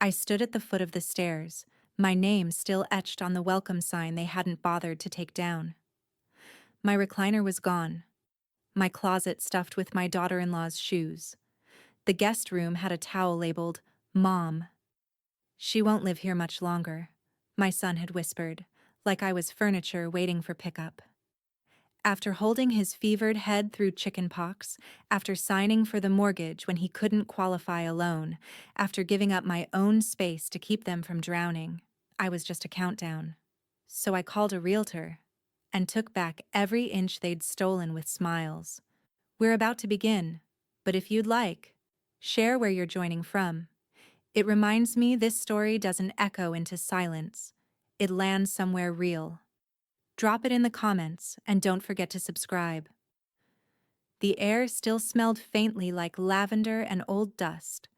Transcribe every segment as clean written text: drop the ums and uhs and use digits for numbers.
I stood at the foot of the stairs, my name still etched on the welcome sign they hadn't bothered to take down. My recliner was gone, my closet stuffed with my daughter-in-law's shoes. The guest room had a towel labeled, "Mom." "She won't live here much longer," my son had whispered, like I was furniture waiting for pickup. After holding his fevered head through chicken pox, after signing for the mortgage when he couldn't qualify a loan, after giving up my own space to keep them from drowning, I was just a countdown. So I called a realtor and took back every inch they'd stolen with smiles. "We're about to begin, but if you'd like, share where you're joining from. It reminds me this story doesn't echo into silence. It lands somewhere real. Drop it in the comments and don't forget to subscribe." The air still smelled faintly like lavender and old dust.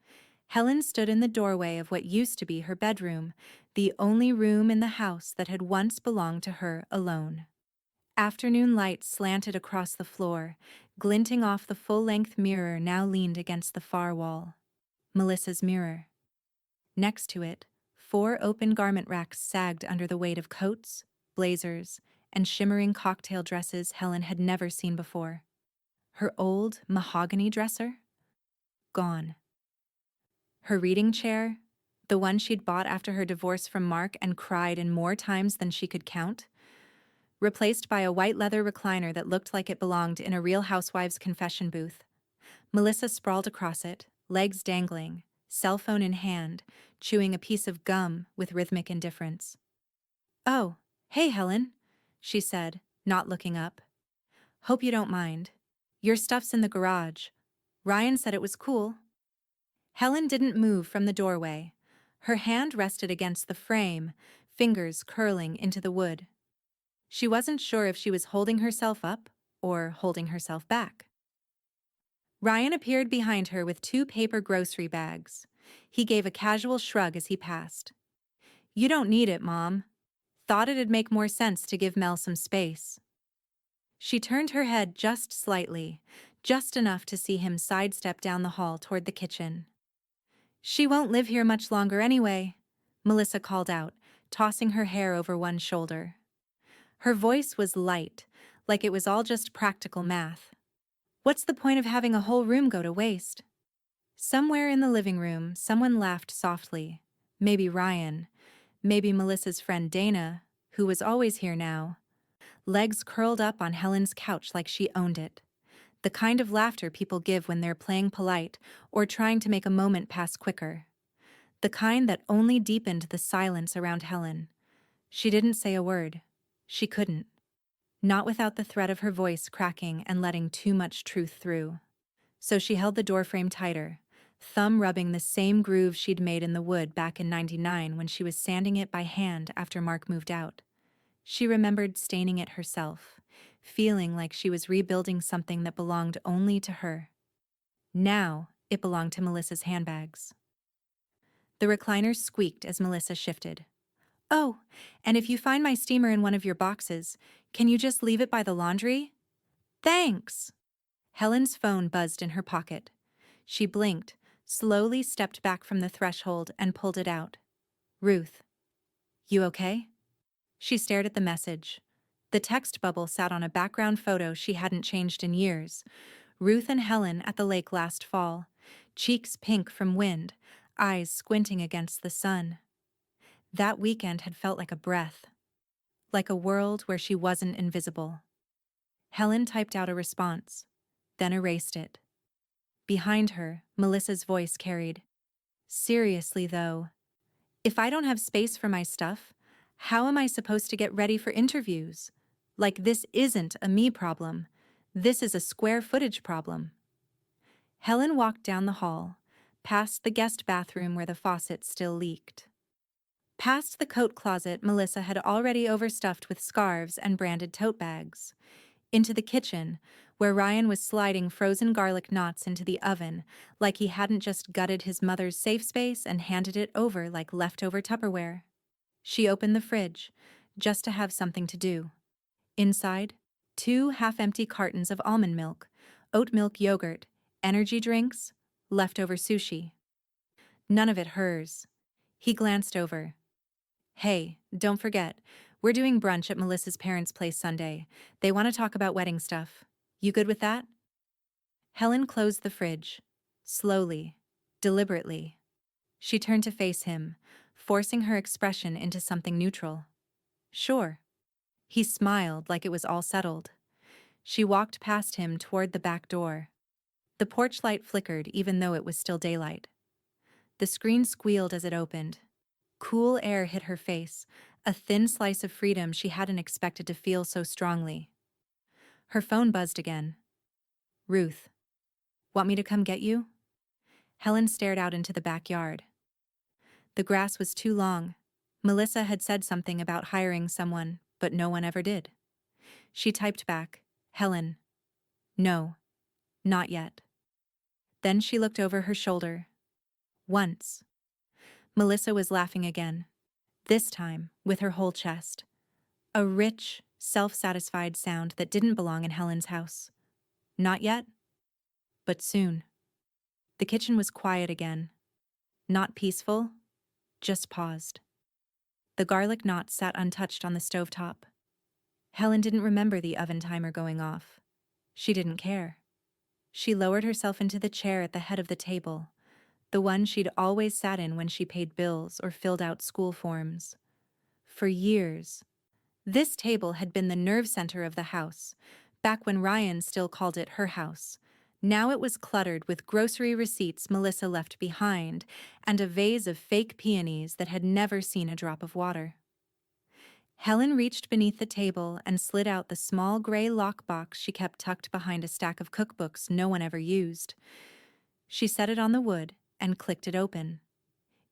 Helen stood in the doorway of what used to be her bedroom, the only room in the house that had once belonged to her alone. Afternoon light slanted across the floor, glinting off the full-length mirror now leaned against the far wall. Melissa's mirror. Next to it, 4 open garment racks sagged under the weight of coats, blazers, and shimmering cocktail dresses Helen had never seen before. Her old mahogany dresser? Gone. Her reading chair, the one she'd bought after her divorce from Mark and cried in more times than she could count, replaced by a white leather recliner that looked like it belonged in a Real Housewives confession booth. Melissa sprawled across it, legs dangling, cell phone in hand, chewing a piece of gum with rhythmic indifference. "Oh, hey Helen," she said, not looking up. "Hope you don't mind. Your stuff's in the garage. Ryan said it was cool." Helen didn't move from the doorway. Her hand rested against the frame, fingers curling into the wood. She wasn't sure if she was holding herself up or holding herself back. Ryan appeared behind her with 2 paper grocery bags. He gave a casual shrug as he passed. "You don't need it, Mom. Thought it'd make more sense to give Mel some space." She turned her head just slightly, just enough to see him sidestep down the hall toward the kitchen. "She won't live here much longer anyway," Melissa called out, tossing her hair over one shoulder. Her voice was light, like it was all just practical math. "What's the point of having a whole room go to waste?" Somewhere in the living room, someone laughed softly. Maybe Ryan, maybe Melissa's friend Dana, who was always here now. Legs curled up on Helen's couch like she owned it. The kind of laughter people give when they're playing polite or trying to make a moment pass quicker. The kind that only deepened the silence around Helen. She didn't say a word. She couldn't. Not without the threat of her voice cracking and letting too much truth through. So she held the doorframe tighter, thumb rubbing the same groove she'd made in the wood back in '99 when she was sanding it by hand after Mark moved out. She remembered staining it herself, feeling like she was rebuilding something that belonged only to her. Now, it belonged to Melissa's handbags. The recliner squeaked as Melissa shifted. "Oh, and if you find my steamer in one of your boxes, can you just leave it by the laundry?" "Thanks!" Helen's phone buzzed in her pocket. She blinked, slowly stepped back from the threshold and pulled it out. "Ruth. You okay?" She stared at the message. The text bubble sat on a background photo she hadn't changed in years. Ruth and Helen at the lake last fall, cheeks pink from wind, eyes squinting against the sun. That weekend had felt like a breath, like a world where she wasn't invisible. Helen typed out a response, then erased it. Behind her, Melissa's voice carried, "Seriously, though, if I don't have space for my stuff, how am I supposed to get ready for interviews? Like, this isn't a me problem. This is a square footage problem." Helen walked down the hall, past the guest bathroom where the faucet still leaked. Past the coat closet Melissa had already overstuffed with scarves and branded tote bags. Into the kitchen, where Ryan was sliding frozen garlic knots into the oven like he hadn't just gutted his mother's safe space and handed it over like leftover Tupperware. She opened the fridge, just to have something to do. Inside, 2 half-empty cartons of almond milk, oat milk yogurt, energy drinks, leftover sushi. None of it hers. He glanced over. Hey, don't forget, we're doing brunch at Melissa's parents' place Sunday. They want to talk about wedding stuff. You good with that? Helen closed the fridge. Slowly. Deliberately. She turned to face him, forcing her expression into something neutral. Sure. He smiled like it was all settled. She walked past him toward the back door. The porch light flickered even though it was still daylight. The screen squealed as it opened. Cool air hit her face, a thin slice of freedom she hadn't expected to feel so strongly. Her phone buzzed again. Ruth. Want me to come get you? Helen stared out into the backyard. The grass was too long. Melissa had said something about hiring someone, but no one ever did. She typed back, Helen. No. Not yet. Then she looked over her shoulder. Once. Melissa was laughing again. This time, with her whole chest. A rich, self-satisfied sound that didn't belong in Helen's house. Not yet, but soon. The kitchen was quiet again. Not peaceful, just paused. The garlic knot sat untouched on the stovetop. Helen didn't remember the oven timer going off. She didn't care. She lowered herself into the chair at the head of the table, the one she'd always sat in when she paid bills or filled out school forms. For years, this table had been the nerve center of the house, back when Ryan still called it her house. Now it was cluttered with grocery receipts Melissa left behind and a vase of fake peonies that had never seen a drop of water. Helen reached beneath the table and slid out the small gray lockbox she kept tucked behind a stack of cookbooks no one ever used. She set it on the wood and clicked it open.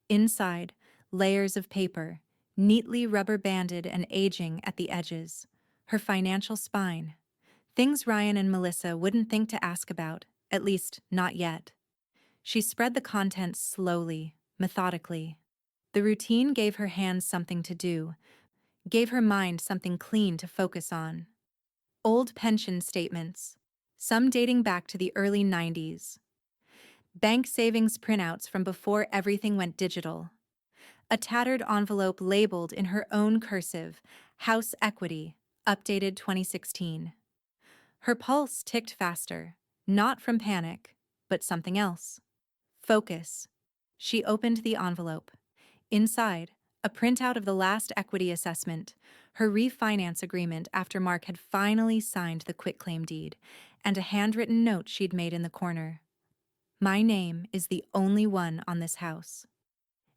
Inside, layers of paper, neatly rubber-banded and aging at the edges. Her financial spine. Things Ryan and Melissa wouldn't think to ask about, at least not yet. She spread the contents slowly, methodically. The routine gave her hands something to do, gave her mind something clean to focus on. Old pension statements, some dating back to the early 90s. Bank savings printouts from before everything went digital. A tattered envelope labeled in her own cursive, House Equity, updated 2016. Her pulse ticked faster, not from panic, but something else. Focus. She opened the envelope. Inside, a printout of the last equity assessment, her refinance agreement after Mark had finally signed the quitclaim deed, and a handwritten note she'd made in the corner. My name is the only one on this house.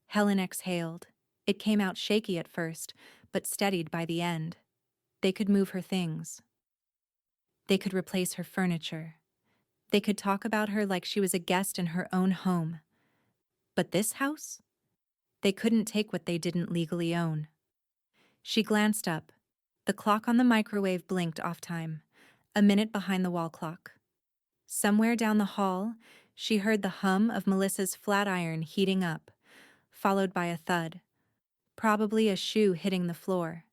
Helen exhaled. It came out shaky at first, but steadied by the end. They could move her things. They could replace her furniture. They could talk about her like she was a guest in her own home. But this house? They couldn't take what they didn't legally own. She glanced up. The clock on the microwave blinked off time, a minute behind the wall clock. Somewhere down the hall, she heard the hum of Melissa's flat iron heating up, followed by a thud, probably a shoe hitting the floor.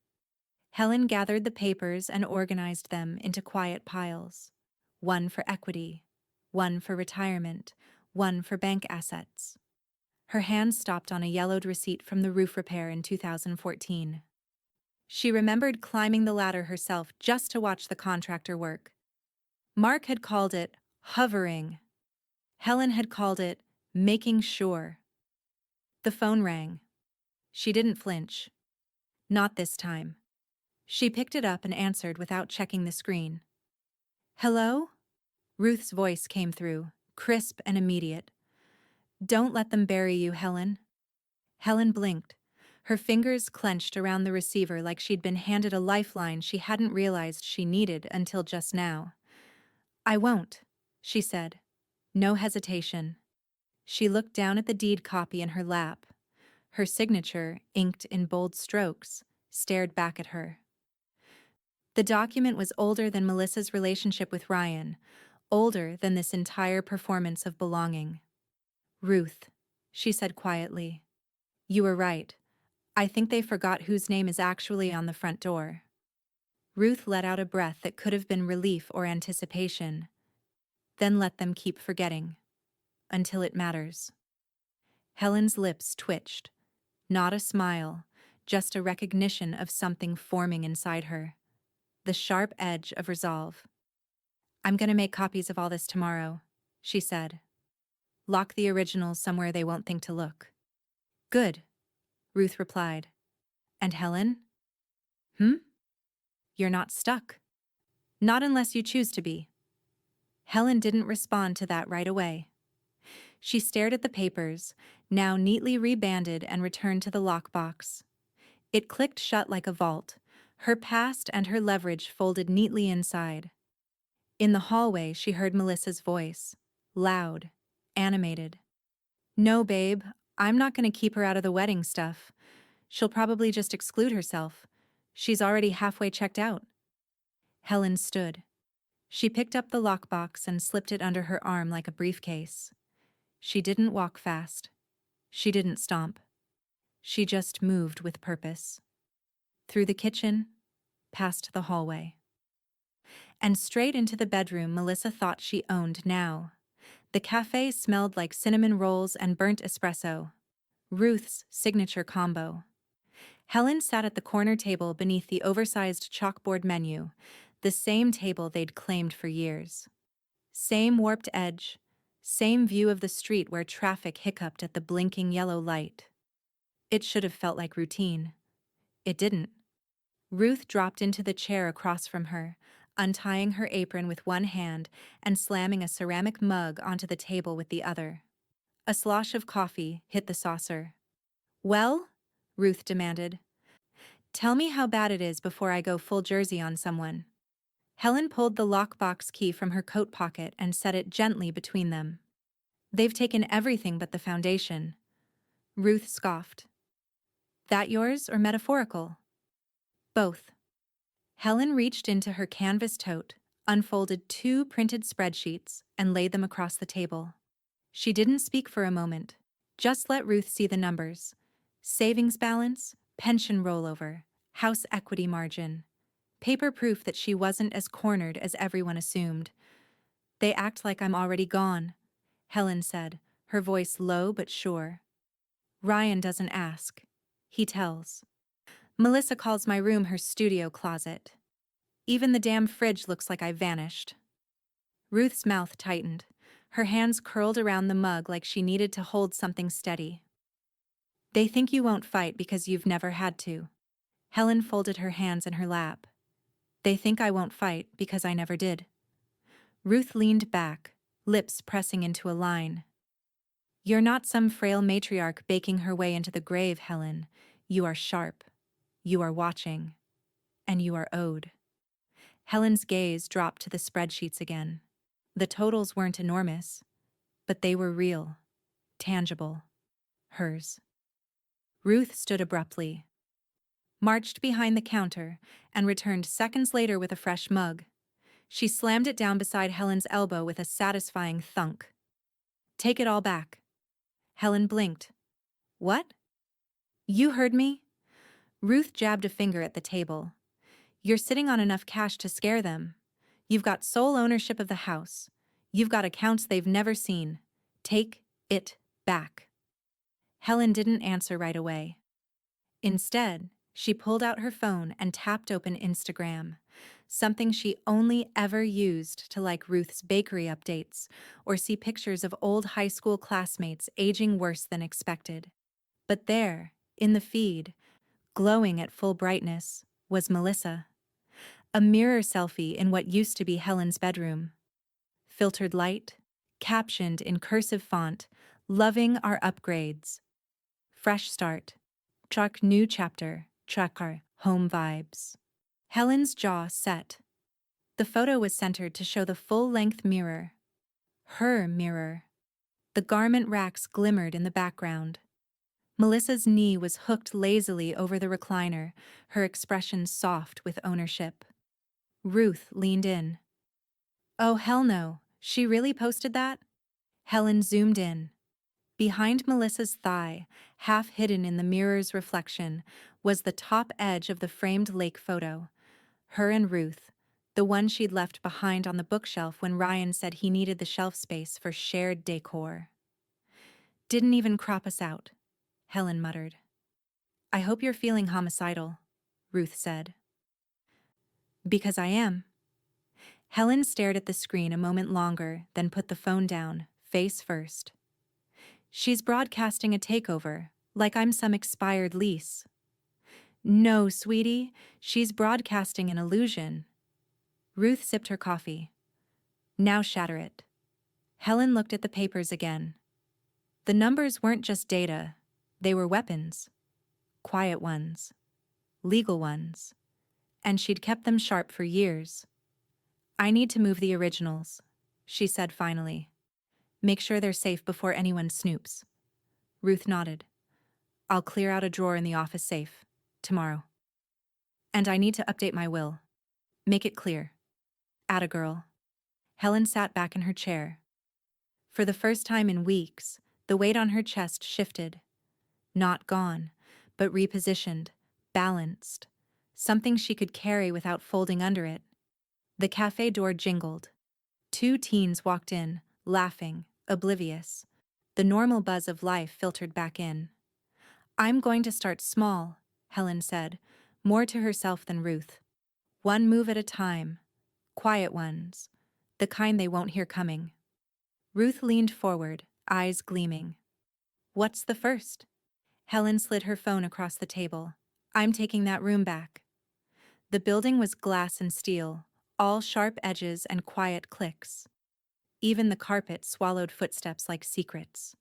Helen gathered the papers and organized them into quiet piles. One for equity, one for retirement, one for bank assets. Her hand stopped on a yellowed receipt from the roof repair in 2014. She remembered climbing the ladder herself just to watch the contractor work. Mark had called it hovering. Helen had called it making sure. The phone rang. She didn't flinch. Not this time. She picked it up and answered without checking the screen. Hello? Ruth's voice came through, crisp and immediate. Don't let them bury you, Helen. Helen blinked. Her fingers clenched around the receiver like she'd been handed a lifeline she hadn't realized she needed until just now. I won't, she said. No hesitation. She looked down at the deed copy in her lap. Her signature, inked in bold strokes, stared back at her. The document was older than Melissa's relationship with Ryan, older than this entire performance of belonging. Ruth, she said quietly. You were right. I think they forgot whose name is actually on the front door. Ruth let out a breath that could have been relief or anticipation. Then let them keep forgetting. Until it matters. Helen's lips twitched. Not a smile, just a recognition of something forming inside her. The sharp edge of resolve. "I'm gonna make copies of all this tomorrow," she said. "Lock the originals somewhere they won't think to look." "Good," Ruth replied. "And Helen?" "Hmm? You're not stuck. Not unless you choose to be." Helen didn't respond to that right away. She stared at the papers, now neatly rebanded, and returned to the lockbox. It clicked shut like a vault, her past and her leverage folded neatly inside. In the hallway, she heard Melissa's voice, loud, animated. "No, babe, I'm not going to keep her out of the wedding stuff. She'll probably just exclude herself. She's already halfway checked out." Helen stood. She picked up the lockbox and slipped it under her arm like a briefcase. She didn't walk fast. She didn't stomp. She just moved with purpose. Through the kitchen, past the hallway. And straight into the bedroom Melissa thought she owned now. The cafe smelled like cinnamon rolls and burnt espresso. Ruth's signature combo. Helen sat at the corner table beneath the oversized chalkboard menu, the same table they'd claimed for years. Same warped edge, same view of the street where traffic hiccuped at the blinking yellow light. It should have felt like routine. It didn't. Ruth dropped into the chair across from her, untying her apron with one hand and slamming a ceramic mug onto the table with the other. A slosh of coffee hit the saucer. "Well?" Ruth demanded. "Tell me how bad it is before I go full Jersey on someone." Helen pulled the lockbox key from her coat pocket and set it gently between them. "They've taken everything but the foundation." Ruth scoffed. "That yours or metaphorical?" "Both." Helen reached into her canvas tote, unfolded 2 printed spreadsheets, and laid them across the table. She didn't speak for a moment. Just let Ruth see the numbers. Savings balance, pension rollover, house equity margin. Paper proof that she wasn't as cornered as everyone assumed. "They act like I'm already gone," Helen said, her voice low but sure. "Ryan doesn't ask. He tells. Melissa calls my room her studio closet. Even the damn fridge looks like I vanished." Ruth's mouth tightened. Her hands curled around the mug like she needed to hold something steady. "They think you won't fight because you've never had to." Helen folded her hands in her lap. "They think I won't fight because I never did." Ruth leaned back, lips pressing into a line. "You're not some frail matriarch baking her way into the grave, Helen. You are sharp. You are watching. And you are owed." Helen's gaze dropped to the spreadsheets again. The totals weren't enormous, but they were real, tangible. Hers. Ruth stood abruptly, marched behind the counter, and returned seconds later with a fresh mug. She slammed it down beside Helen's elbow with a satisfying thunk. "Take it all back." Helen blinked. "What?" "You heard me." Ruth jabbed a finger at the table. "You're sitting on enough cash to scare them. You've got sole ownership of the house. You've got accounts they've never seen. Take it back." Helen didn't answer right away. Instead, she pulled out her phone and tapped open Instagram, something she only ever used to like Ruth's bakery updates or see pictures of old high school classmates aging worse than expected. But there, in the feed, glowing at full brightness, was Melissa. A mirror selfie in what used to be Helen's bedroom. Filtered light, captioned in cursive font, "Loving our upgrades. Fresh start. Truck new chapter. Trucker. Home vibes." Helen's jaw set. The photo was centered to show the full-length mirror. Her mirror. The garment racks glimmered in the background. Melissa's knee was hooked lazily over the recliner, her expression soft with ownership. Ruth leaned in. "Oh, hell no. She really posted that?" Helen zoomed in. Behind Melissa's thigh, half hidden in the mirror's reflection, was the top edge of the framed lake photo. Her and Ruth, the one she'd left behind on the bookshelf when Ryan said he needed the shelf space for shared decor. "Didn't even crop us out," Helen muttered. I hope you're feeling homicidal, Ruth said. Because I am. Helen stared at the screen a moment longer, then put the phone down, face first. She's broadcasting a takeover, like I'm some expired lease. No, sweetie, she's broadcasting an illusion. Ruth sipped her coffee. Now shatter it. Helen looked at the papers again. The numbers weren't just data, they were weapons. Quiet ones. Legal ones. And she'd kept them sharp for years. I need to move the originals, she said finally. Make sure they're safe before anyone snoops. Ruth nodded. I'll clear out a drawer in the office safe. Tomorrow. And I need to update my will. Make it clear. Atta girl. Helen sat back in her chair. For the first time in weeks, the weight on her chest shifted. Not gone, but repositioned, balanced. Something she could carry without folding under it. The cafe door jingled. 2 teens walked in, laughing, oblivious. The normal buzz of life filtered back in. I'm going to start small, Helen said, more to herself than Ruth. One move at a time. Quiet ones. The kind they won't hear coming. Ruth leaned forward, eyes gleaming. What's the first? Helen slid her phone across the table. I'm taking that room back. The building was glass and steel, all sharp edges and quiet clicks. Even the carpet swallowed footsteps like secrets.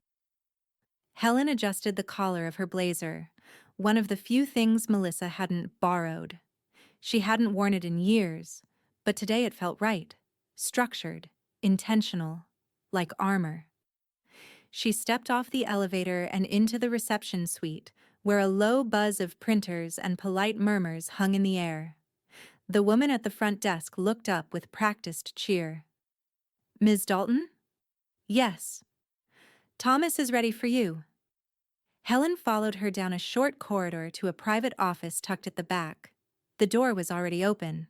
Helen adjusted the collar of her blazer, one of the few things Melissa hadn't borrowed. She hadn't worn it in years, but today it felt right, structured, intentional, like armor. She stepped off the elevator and into the reception suite, where a low buzz of printers and polite murmurs hung in the air. The woman at the front desk looked up with practiced cheer. Ms. Dalton? Yes. Thomas is ready for you. Helen followed her down a short corridor to a private office tucked at the back. The door was already open.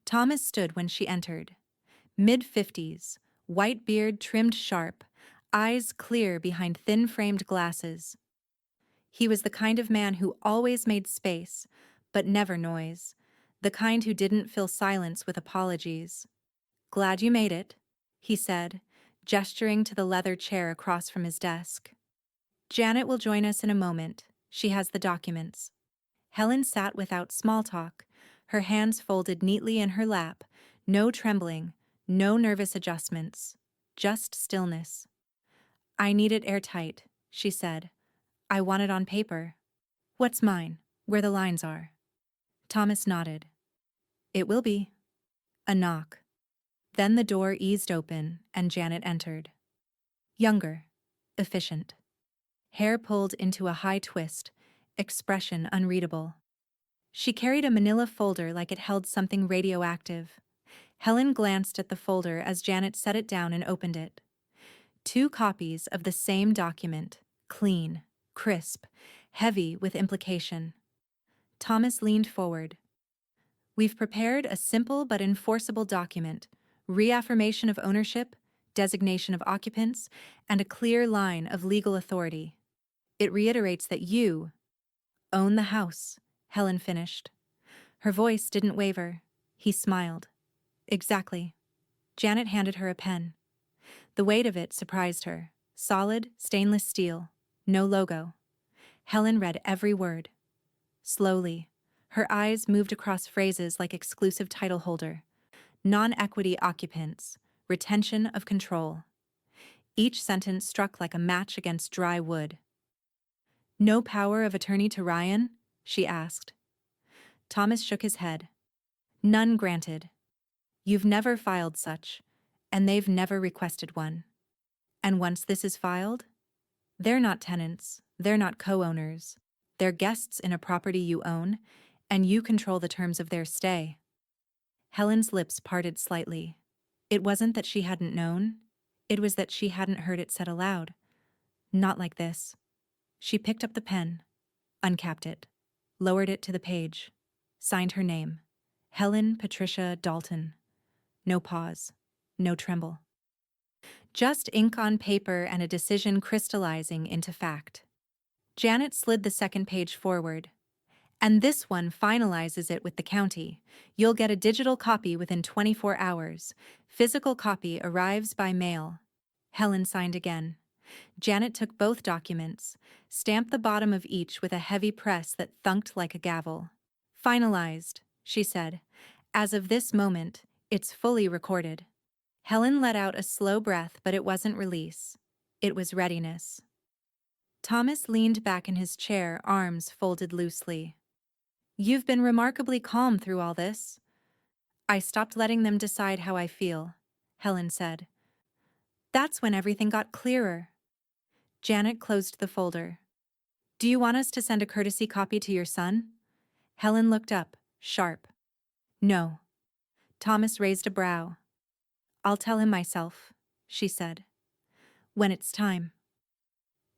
Thomas stood when she entered. Mid-50s, white beard trimmed sharp, eyes clear behind thin-framed glasses. He was the kind of man who always made space, but never noise, the kind who didn't fill silence with apologies. Glad you made it, he said, gesturing to the leather chair across from his desk. Janet will join us in a moment. She has the documents. Helen sat without small talk, her hands folded neatly in her lap, no trembling, no nervous adjustments, just stillness. I need it airtight, she said. I want it on paper. What's mine, where the lines are? Thomas nodded. It will be. A knock. Then the door eased open and Janet entered. Younger, efficient. Hair pulled into a high twist, expression unreadable. She carried a manila folder like it held something radioactive. Helen glanced at the folder as Janet set it down and opened it. 2 copies of the same document, clean, crisp, heavy with implication. Thomas leaned forward. We've prepared a simple but enforceable document, reaffirmation of ownership, designation of occupants, and a clear line of legal authority. It reiterates that you own the house, Helen finished. Her voice didn't waver. He smiled. Exactly. Janet handed her a pen. The weight of it surprised her. Solid, stainless steel. No logo. Helen read every word. Slowly, her eyes moved across phrases like exclusive title holder, non-equity occupants, retention of control. Each sentence struck like a match against dry wood. No power of attorney to Ryan? She asked. Thomas shook his head. None granted. You've never filed such, and they've never requested one. And once this is filed, they're not tenants, they're not co-owners. They're guests in a property you own, and you control the terms of their stay. Helen's lips parted slightly. It wasn't that she hadn't known. It was that she hadn't heard it said aloud. Not like this. She picked up the pen, uncapped it, lowered it to the page, signed her name. Helen Patricia Dalton. No pause, no tremble. Just ink on paper and a decision crystallizing into fact. Janet slid the second page forward, And this one finalizes it with the county. You'll get a digital copy within 24 hours. Physical copy arrives by mail. Helen signed again. Janet took both documents, stamped the bottom of each with a heavy press that thunked like a gavel. Finalized, she said. As of this moment, it's fully recorded. Helen let out a slow breath, but it wasn't release. It was readiness. Thomas leaned back in his chair, arms folded loosely. You've been remarkably calm through all this. I stopped letting them decide how I feel, Helen said. That's when everything got clearer. Janet closed the folder. Do you want us to send a courtesy copy to your son? Helen looked up, sharp. No. Thomas raised a brow. I'll tell him myself, she said. When it's time.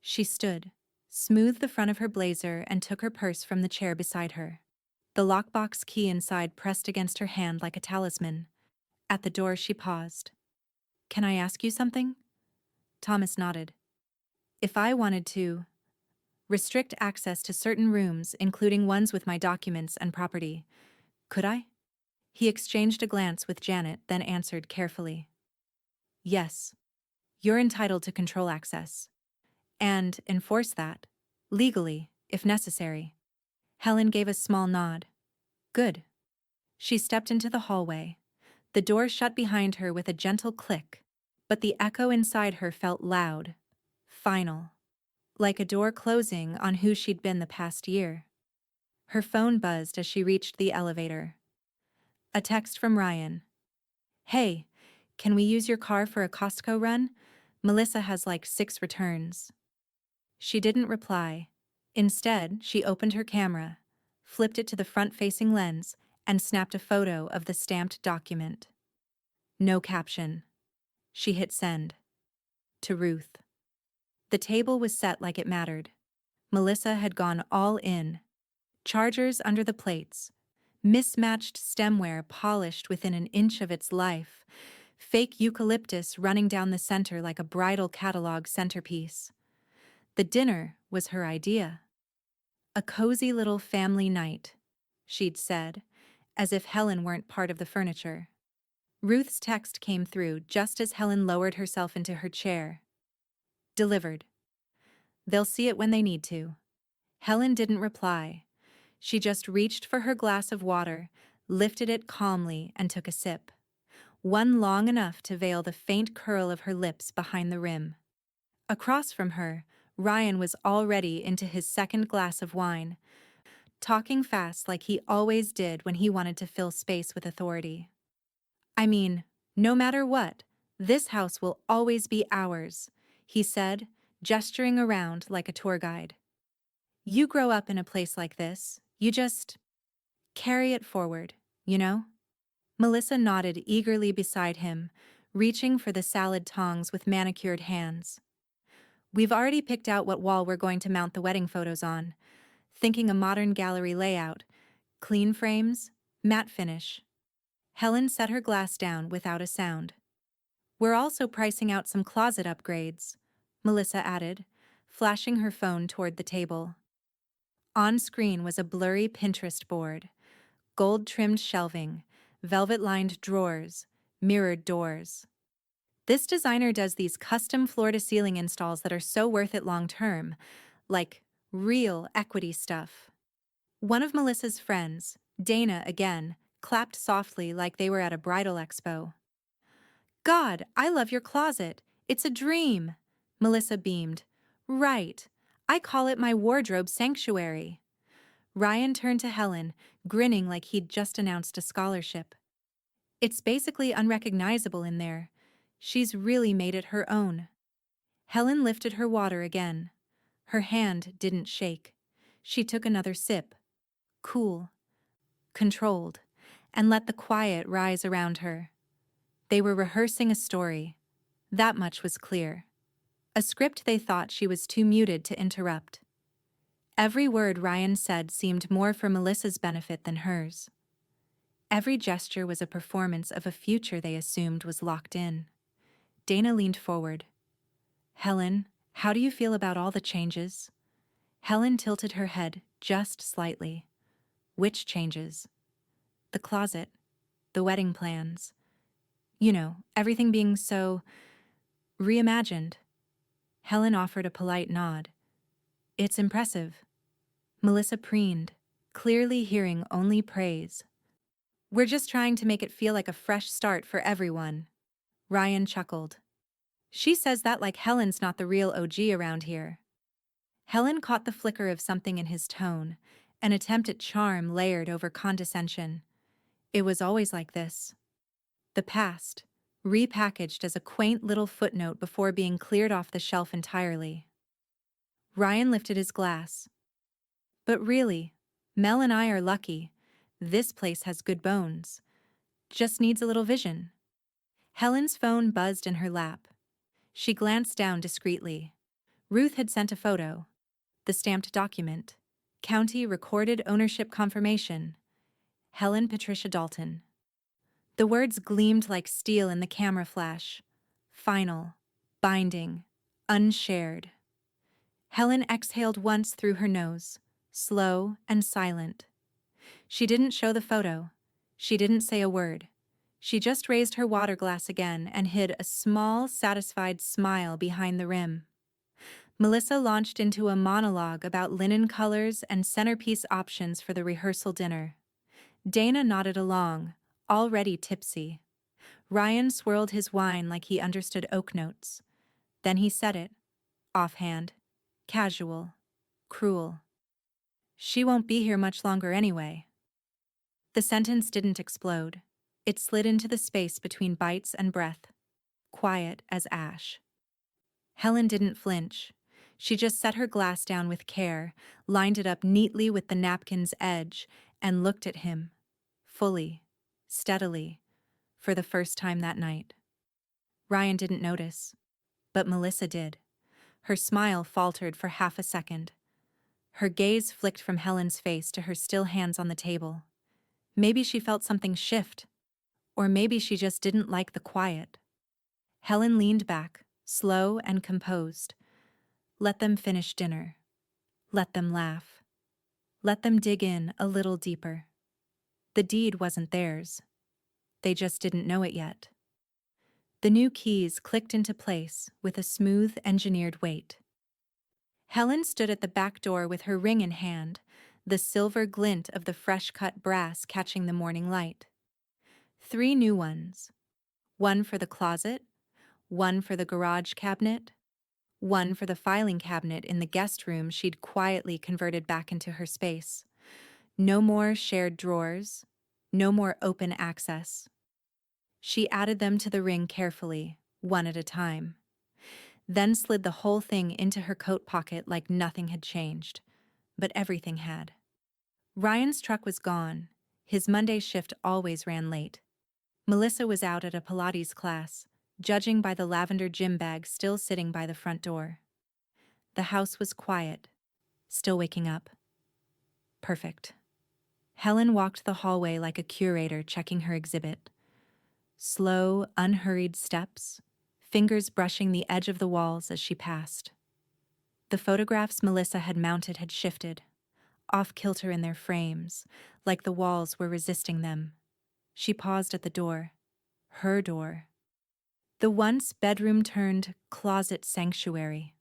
She stood, smoothed the front of her blazer, and took her purse from the chair beside her. The lockbox key inside pressed against her hand like a talisman. At the door, she paused. Can I ask you something? Thomas nodded. If I wanted to restrict access to certain rooms, including ones with my documents and property, could I? He exchanged a glance with Janet, then answered carefully. Yes. You're entitled to control access. And enforce that, legally, if necessary. Helen gave a small nod. Good. She stepped into the hallway. The door shut behind her with a gentle click, but the echo inside her felt loud, final, like a door closing on who she'd been the past year. Her phone buzzed as she reached the elevator. A text from Ryan. Hey, can we use your car for a Costco run? Melissa has like 6 returns. She didn't reply. Instead, she opened her camera, flipped it to the front-facing lens, and snapped a photo of the stamped document. No caption. She hit send. To Ruth. The table was set like it mattered. Melissa had gone all in. Chargers under the plates, mismatched stemware polished within an inch of its life, fake eucalyptus running down the center like a bridal catalog centerpiece. The dinner was her idea. A cozy little family night, she'd said, as if Helen weren't part of the furniture. Ruth's text came through just as Helen lowered herself into her chair. Delivered. They'll see it when they need to. Helen didn't reply. She just reached for her glass of water, lifted it calmly, and took a sip. One long enough to veil the faint curl of her lips behind the rim. Across from her, Ryan was already into his second glass of wine, talking fast like he always did when he wanted to fill space with authority. I mean, no matter what, this house will always be ours, he said, gesturing around like a tour guide. You grow up in a place like this, you just carry it forward, you know? Melissa nodded eagerly beside him, reaching for the salad tongs with manicured hands. We've already picked out what wall we're going to mount the wedding photos on, thinking a modern gallery layout, clean frames, matte finish. Helen set her glass down without a sound. We're also pricing out some closet upgrades, Melissa added, flashing her phone toward the table. On screen was a blurry Pinterest board, gold-trimmed shelving, velvet-lined drawers, mirrored doors. This designer does these custom floor-to-ceiling installs that are so worth it long-term, like real equity stuff. One of Melissa's friends, Dana again, clapped softly like they were at a bridal expo. God, I love your closet. It's a dream. Melissa beamed. Right. I call it my wardrobe sanctuary. Ryan turned to Helen, grinning like he'd just announced a scholarship. It's basically unrecognizable in there. She's really made it her own. Helen lifted her water again. Her hand didn't shake. She took another sip. Cool. Controlled. And let the quiet rise around her. They were rehearsing a story. That much was clear. A script they thought she was too muted to interrupt. Every word Ryan said seemed more for Melissa's benefit than hers. Every gesture was a performance of a future they assumed was locked in. Dana leaned forward. Helen, how do you feel about all the changes? Helen tilted her head just slightly. Which changes? The closet, the wedding plans. You know, everything being so reimagined. Helen offered a polite nod. It's impressive. Melissa preened, clearly hearing only praise. We're just trying to make it feel like a fresh start for everyone. Ryan chuckled. She says that like Helen's not the real OG around here. Helen caught the flicker of something in his tone, an attempt at charm layered over condescension. It was always like this. The past, repackaged as a quaint little footnote before being cleared off the shelf entirely. Ryan lifted his glass. But really, Mel and I are lucky. This place has good bones. Just needs a little vision. Helen's phone buzzed in her lap. She glanced down discreetly. Ruth had sent a photo. The stamped document. County Recorded Ownership Confirmation. Helen Patricia Dalton. The words gleamed like steel in the camera flash. Final. Binding. Unshared. Helen exhaled once through her nose, slow and silent. She didn't show the photo. She didn't say a word. She just raised her water glass again and hid a small, satisfied smile behind the rim. Melissa launched into a monologue about linen colors and centerpiece options for the rehearsal dinner. Dana nodded along, already tipsy. Ryan swirled his wine like he understood oak notes. Then he said it, offhand, casual, cruel. She won't be here much longer anyway. The sentence didn't explode. It slid into the space between bites and breath, quiet as ash. Helen didn't flinch. She just set her glass down with care, lined it up neatly with the napkin's edge, and looked at him, fully, steadily, for the first time that night. Ryan didn't notice, but Melissa did. Her smile faltered for half a second. Her gaze flicked from Helen's face to her still hands on the table. Maybe she felt something shift, or maybe she just didn't like the quiet. Helen leaned back, slow and composed. Let them finish dinner. Let them laugh. Let them dig in a little deeper. The deed wasn't theirs. They just didn't know it yet. The new keys clicked into place with a smooth, engineered weight. Helen stood at the back door with her ring in hand, the silver glint of the fresh-cut brass catching the morning light. 3 new ones. One for the closet, one for the garage cabinet, one for the filing cabinet in the guest room she'd quietly converted back into her space. No more shared drawers, no more open access. She added them to the ring carefully, one at a time, then slid the whole thing into her coat pocket like nothing had changed. But everything had. Ryan's truck was gone. His Monday shift always ran late. Melissa was out at a Pilates class, judging by the lavender gym bag still sitting by the front door. The house was quiet, still waking up. Perfect. Helen walked the hallway like a curator checking her exhibit. Slow, unhurried steps, fingers brushing the edge of the walls as she passed. The photographs Melissa had mounted had shifted, off-kilter in their frames, like the walls were resisting them. She paused at the door. Her door. The once bedroom-turned closet sanctuary.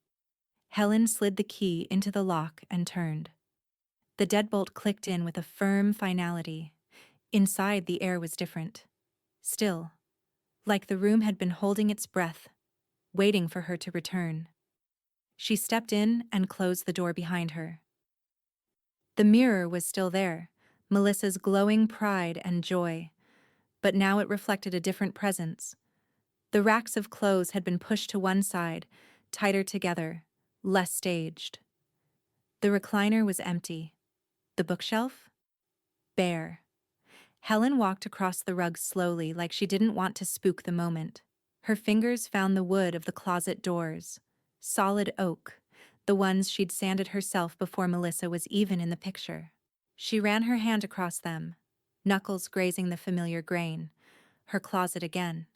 Helen slid the key into the lock and turned. The deadbolt clicked in with a firm finality. Inside, the air was different. Still, like the room had been holding its breath, waiting for her to return. She stepped in and closed the door behind her. The mirror was still there, Melissa's glowing pride and joy, but now it reflected a different presence. The racks of clothes had been pushed to one side, tighter together, less staged. The recliner was empty. The bookshelf? Bare. Helen walked across the rug slowly, like she didn't want to spook the moment. Her fingers found the wood of the closet doors. Solid oak, the ones she'd sanded herself before Melissa was even in the picture. She ran her hand across them, knuckles grazing the familiar grain. Her closet again.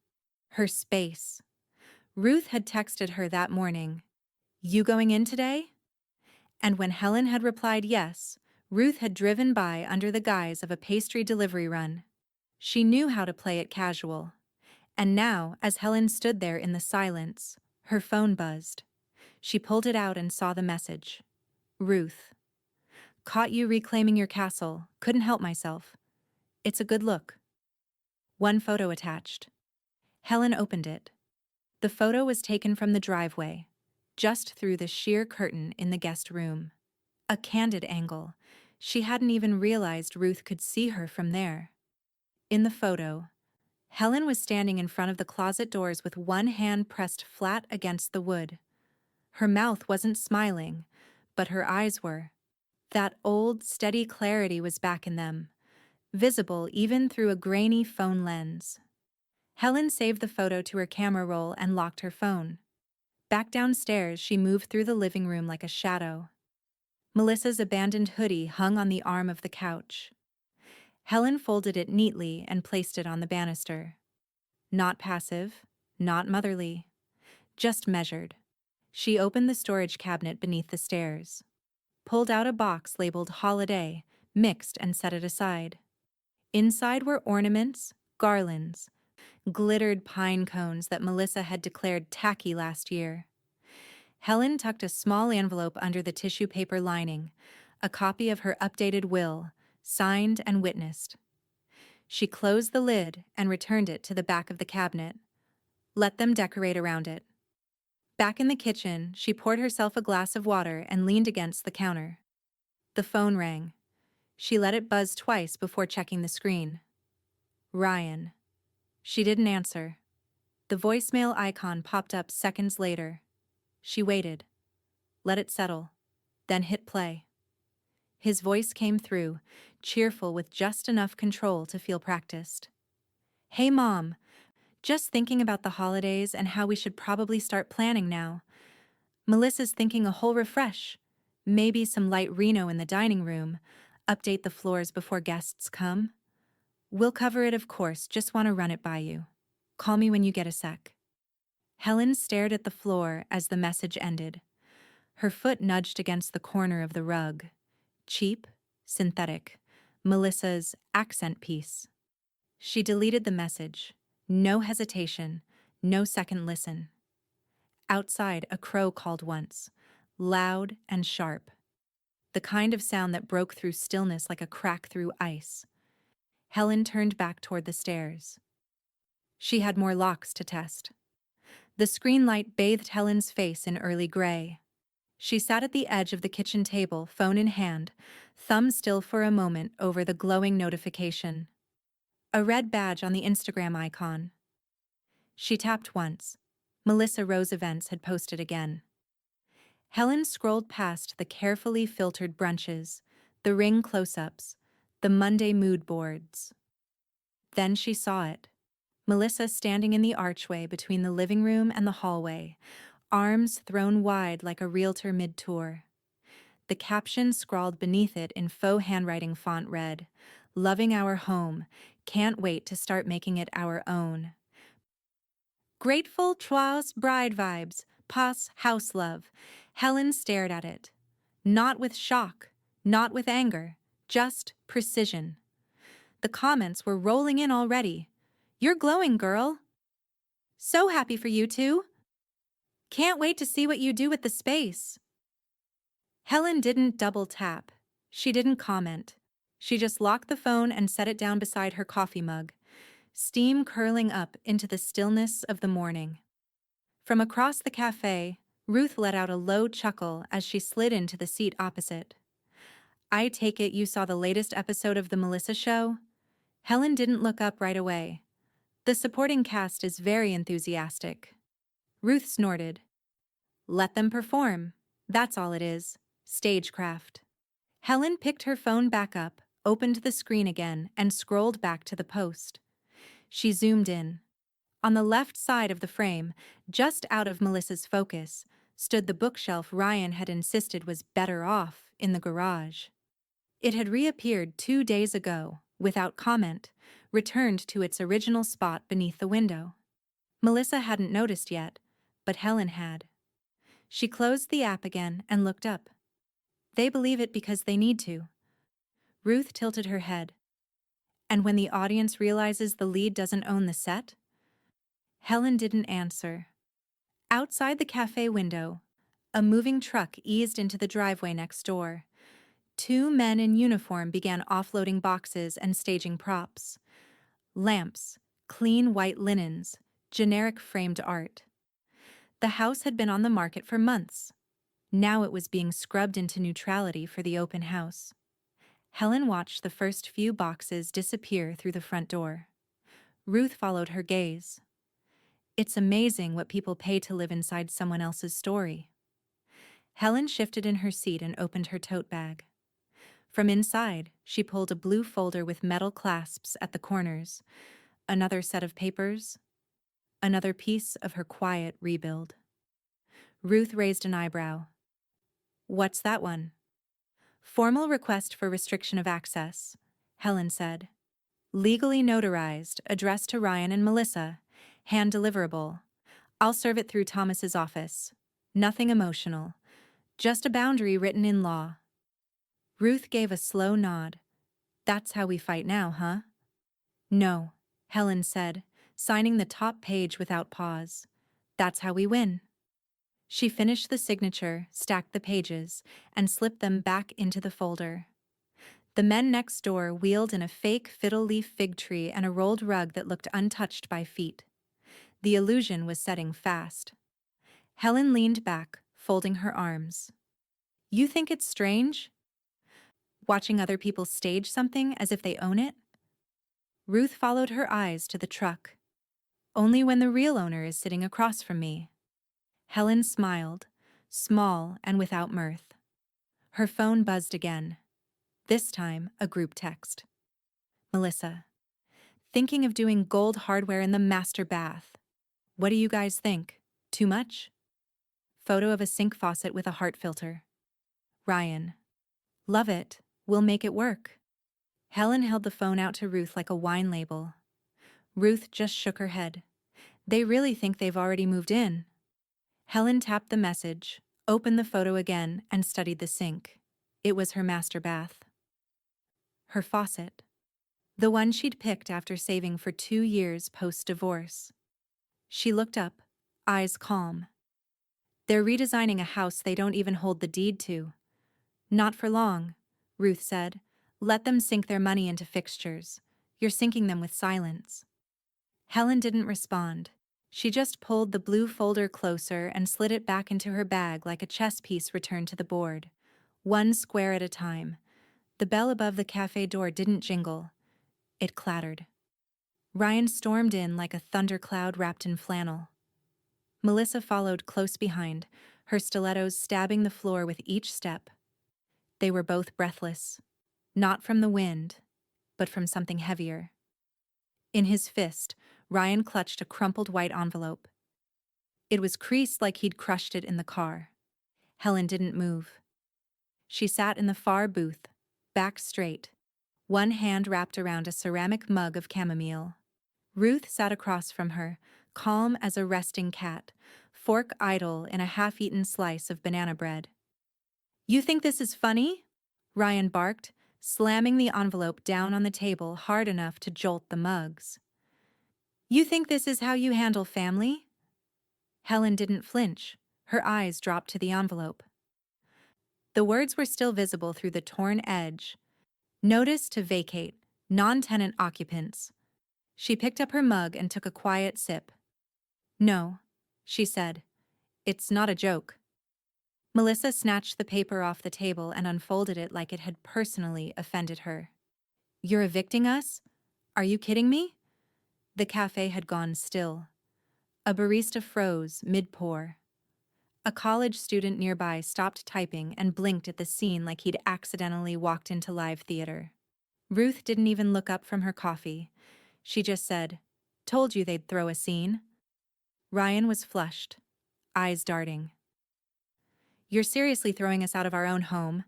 Her space. Ruth had texted her that morning, "You going in today?" And when Helen had replied yes, Ruth had driven by under the guise of a pastry delivery run. She knew how to play it casual. And now, as Helen stood there in the silence, her phone buzzed. She pulled it out and saw the message. Ruth. Caught you reclaiming your castle. Couldn't help myself. It's a good look. One photo attached. Helen opened it. The photo was taken from the driveway, just through the sheer curtain in the guest room. A candid angle. She hadn't even realized Ruth could see her from there. In the photo, Helen was standing in front of the closet doors with one hand pressed flat against the wood. Her mouth wasn't smiling, but her eyes were. That old, steady clarity was back in them, visible even through a grainy phone lens. Helen saved the photo to her camera roll and locked her phone. Back downstairs, she moved through the living room like a shadow. Melissa's abandoned hoodie hung on the arm of the couch. Helen folded it neatly and placed it on the banister. Not passive, not motherly, just measured. She opened the storage cabinet beneath the stairs, pulled out a box labeled Holiday, mixed and set it aside. Inside were ornaments, garlands, glittered pine cones that Melissa had declared tacky last year. Helen tucked a small envelope under the tissue paper lining, a copy of her updated will, signed and witnessed. She closed the lid and returned it to the back of the cabinet. Let them decorate around it. Back in the kitchen, she poured herself a glass of water and leaned against the counter. The phone rang. She let it buzz twice before checking the screen. Ryan. She didn't answer. The voicemail icon popped up seconds later. She waited. Let it settle. Then hit play. His voice came through, cheerful with just enough control to feel practiced. Hey, Mom. Just thinking about the holidays and how we should probably start planning now. Melissa's thinking a whole refresh. Maybe some light Reno in the dining room. Update the floors before guests come. We'll cover it, of course, just want to run it by you. Call me when you get a sec. Helen stared at the floor as the message ended. Her foot nudged against the corner of the rug. Cheap, synthetic, Melissa's accent piece. She deleted the message. No hesitation, no second listen. Outside, a crow called once, loud and sharp. The kind of sound that broke through stillness like a crack through ice. Helen turned back toward the stairs. She had more locks to test. The screen light bathed Helen's face in early gray. She sat at the edge of the kitchen table, phone in hand, thumb still for a moment over the glowing notification. A red badge on the Instagram icon. She tapped once. Melissa Rose Events had posted again. Helen scrolled past the carefully filtered brunches, the ring close-ups, the Monday mood boards. Then she saw it. Melissa standing in the archway between the living room and the hallway, arms thrown wide like a realtor mid-tour. The caption scrawled beneath it in faux handwriting font read, "Loving our home, can't wait to start making it our own." Grateful Trois bride vibes, pas house love. Helen stared at it. Not with shock, not with anger, just precision. The comments were rolling in already. You're glowing, girl. So happy for you two. Can't wait to see what you do with the space. Helen didn't double tap. She didn't comment. She just locked the phone and set it down beside her coffee mug, steam curling up into the stillness of the morning. From across the cafe, Ruth let out a low chuckle as she slid into the seat opposite. I take it you saw the latest episode of The Melissa Show? Helen didn't look up right away. The supporting cast is very enthusiastic. Ruth snorted. Let them perform. That's all it is. Stagecraft. Helen picked her phone back up, opened the screen again, and scrolled back to the post. She zoomed in. On the left side of the frame, just out of Melissa's focus, stood the bookshelf Ryan had insisted was better off in the garage. It had reappeared 2 days ago, without comment, returned to its original spot beneath the window. Melissa hadn't noticed yet, but Helen had. She closed the app again and looked up. They believe it because they need to. Ruth tilted her head. And when the audience realizes the lead doesn't own the set? Helen didn't answer. Outside the cafe window, a moving truck eased into the driveway next door. Two men in uniform began offloading boxes and staging props. Lamps, clean white linens, generic framed art. The house had been on the market for months. Now it was being scrubbed into neutrality for the open house. Helen watched the first few boxes disappear through the front door. Ruth followed her gaze. It's amazing what people pay to live inside someone else's story. Helen shifted in her seat and opened her tote bag. From inside, she pulled a blue folder with metal clasps at the corners, another set of papers, another piece of her quiet rebuild. Ruth raised an eyebrow. What's that one? Formal request for restriction of access, Helen said. Legally notarized, addressed to Ryan and Melissa. Hand deliverable. I'll serve it through Thomas's office. Nothing emotional. Just a boundary written in law. Ruth gave a slow nod. That's how we fight now, huh? No, Helen said, signing the top page without pause. That's how we win. She finished the signature, stacked the pages, and slipped them back into the folder. The men next door wheeled in a fake fiddle-leaf fig tree and a rolled rug that looked untouched by feet. The illusion was setting fast. Helen leaned back, folding her arms. You think it's strange? Watching other people stage something as if they own it? Ruth followed her eyes to the truck. Only when the real owner is sitting across from me. Helen smiled, small and without mirth. Her phone buzzed again. This time, a group text. Melissa. Thinking of doing gold hardware in the master bath. What do you guys think? Too much? Photo of a sink faucet with a heart filter. Ryan. Love it. We'll make it work. Helen held the phone out to Ruth like a wine label. Ruth just shook her head. They really think they've already moved in. Helen tapped the message, opened the photo again, and studied the sink. It was her master bath. Her faucet. The one she'd picked after saving for 2 years post-divorce. She looked up, eyes calm. They're redesigning a house they don't even hold the deed to. Not for long, Ruth said. Let them sink their money into fixtures. You're sinking them with silence. Helen didn't respond. She just pulled the blue folder closer and slid it back into her bag like a chess piece returned to the board. One square at a time. The bell above the cafe door didn't jingle. It clattered. Ryan stormed in like a thundercloud wrapped in flannel. Melissa followed close behind, her stilettos stabbing the floor with each step. They were both breathless. Not from the wind, but from something heavier. In his fist, Ryan clutched a crumpled white envelope. It was creased like he'd crushed it in the car. Helen didn't move. She sat in the far booth, back straight, one hand wrapped around a ceramic mug of chamomile. Ruth sat across from her, calm as a resting cat, fork idle in a half-eaten slice of banana bread. You think this is funny? Ryan barked, slamming the envelope down on the table hard enough to jolt the mugs. You think this is how you handle family? Helen didn't flinch. Her eyes dropped to the envelope. The words were still visible through the torn edge. Notice to vacate, non-tenant occupants. She picked up her mug and took a quiet sip. No, she said. It's not a joke. Melissa snatched the paper off the table and unfolded it like it had personally offended her. You're evicting us? Are you kidding me? The cafe had gone still. A barista froze mid-pour. A college student nearby stopped typing and blinked at the scene like he'd accidentally walked into live theater. Ruth didn't even look up from her coffee. She just said, "Told you they'd throw a scene." Ryan was flushed, eyes darting. You're seriously throwing us out of our own home?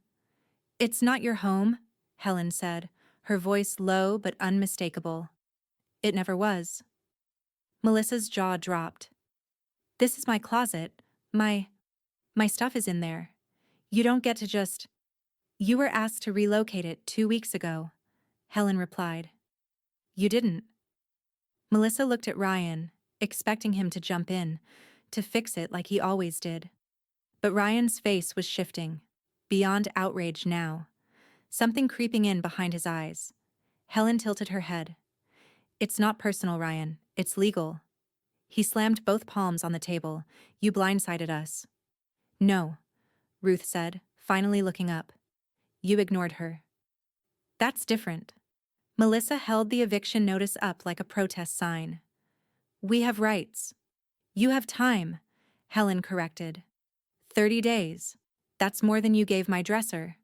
It's not your home, Helen said, her voice low but unmistakable. It never was. Melissa's jaw dropped. This is my closet. My stuff is in there. You don't get to just... You were asked to relocate it 2 weeks ago, Helen replied. You didn't. Melissa looked at Ryan, expecting him to jump in, to fix it like he always did. But Ryan's face was shifting, beyond outrage now, something creeping in behind his eyes. Helen tilted her head. It's not personal, Ryan. It's legal. He slammed both palms on the table. You blindsided us. No, Ruth said, finally looking up. You ignored her. That's different. Melissa held the eviction notice up like a protest sign. We have rights. You have time, Helen corrected. 30 days. That's more than you gave my dresser.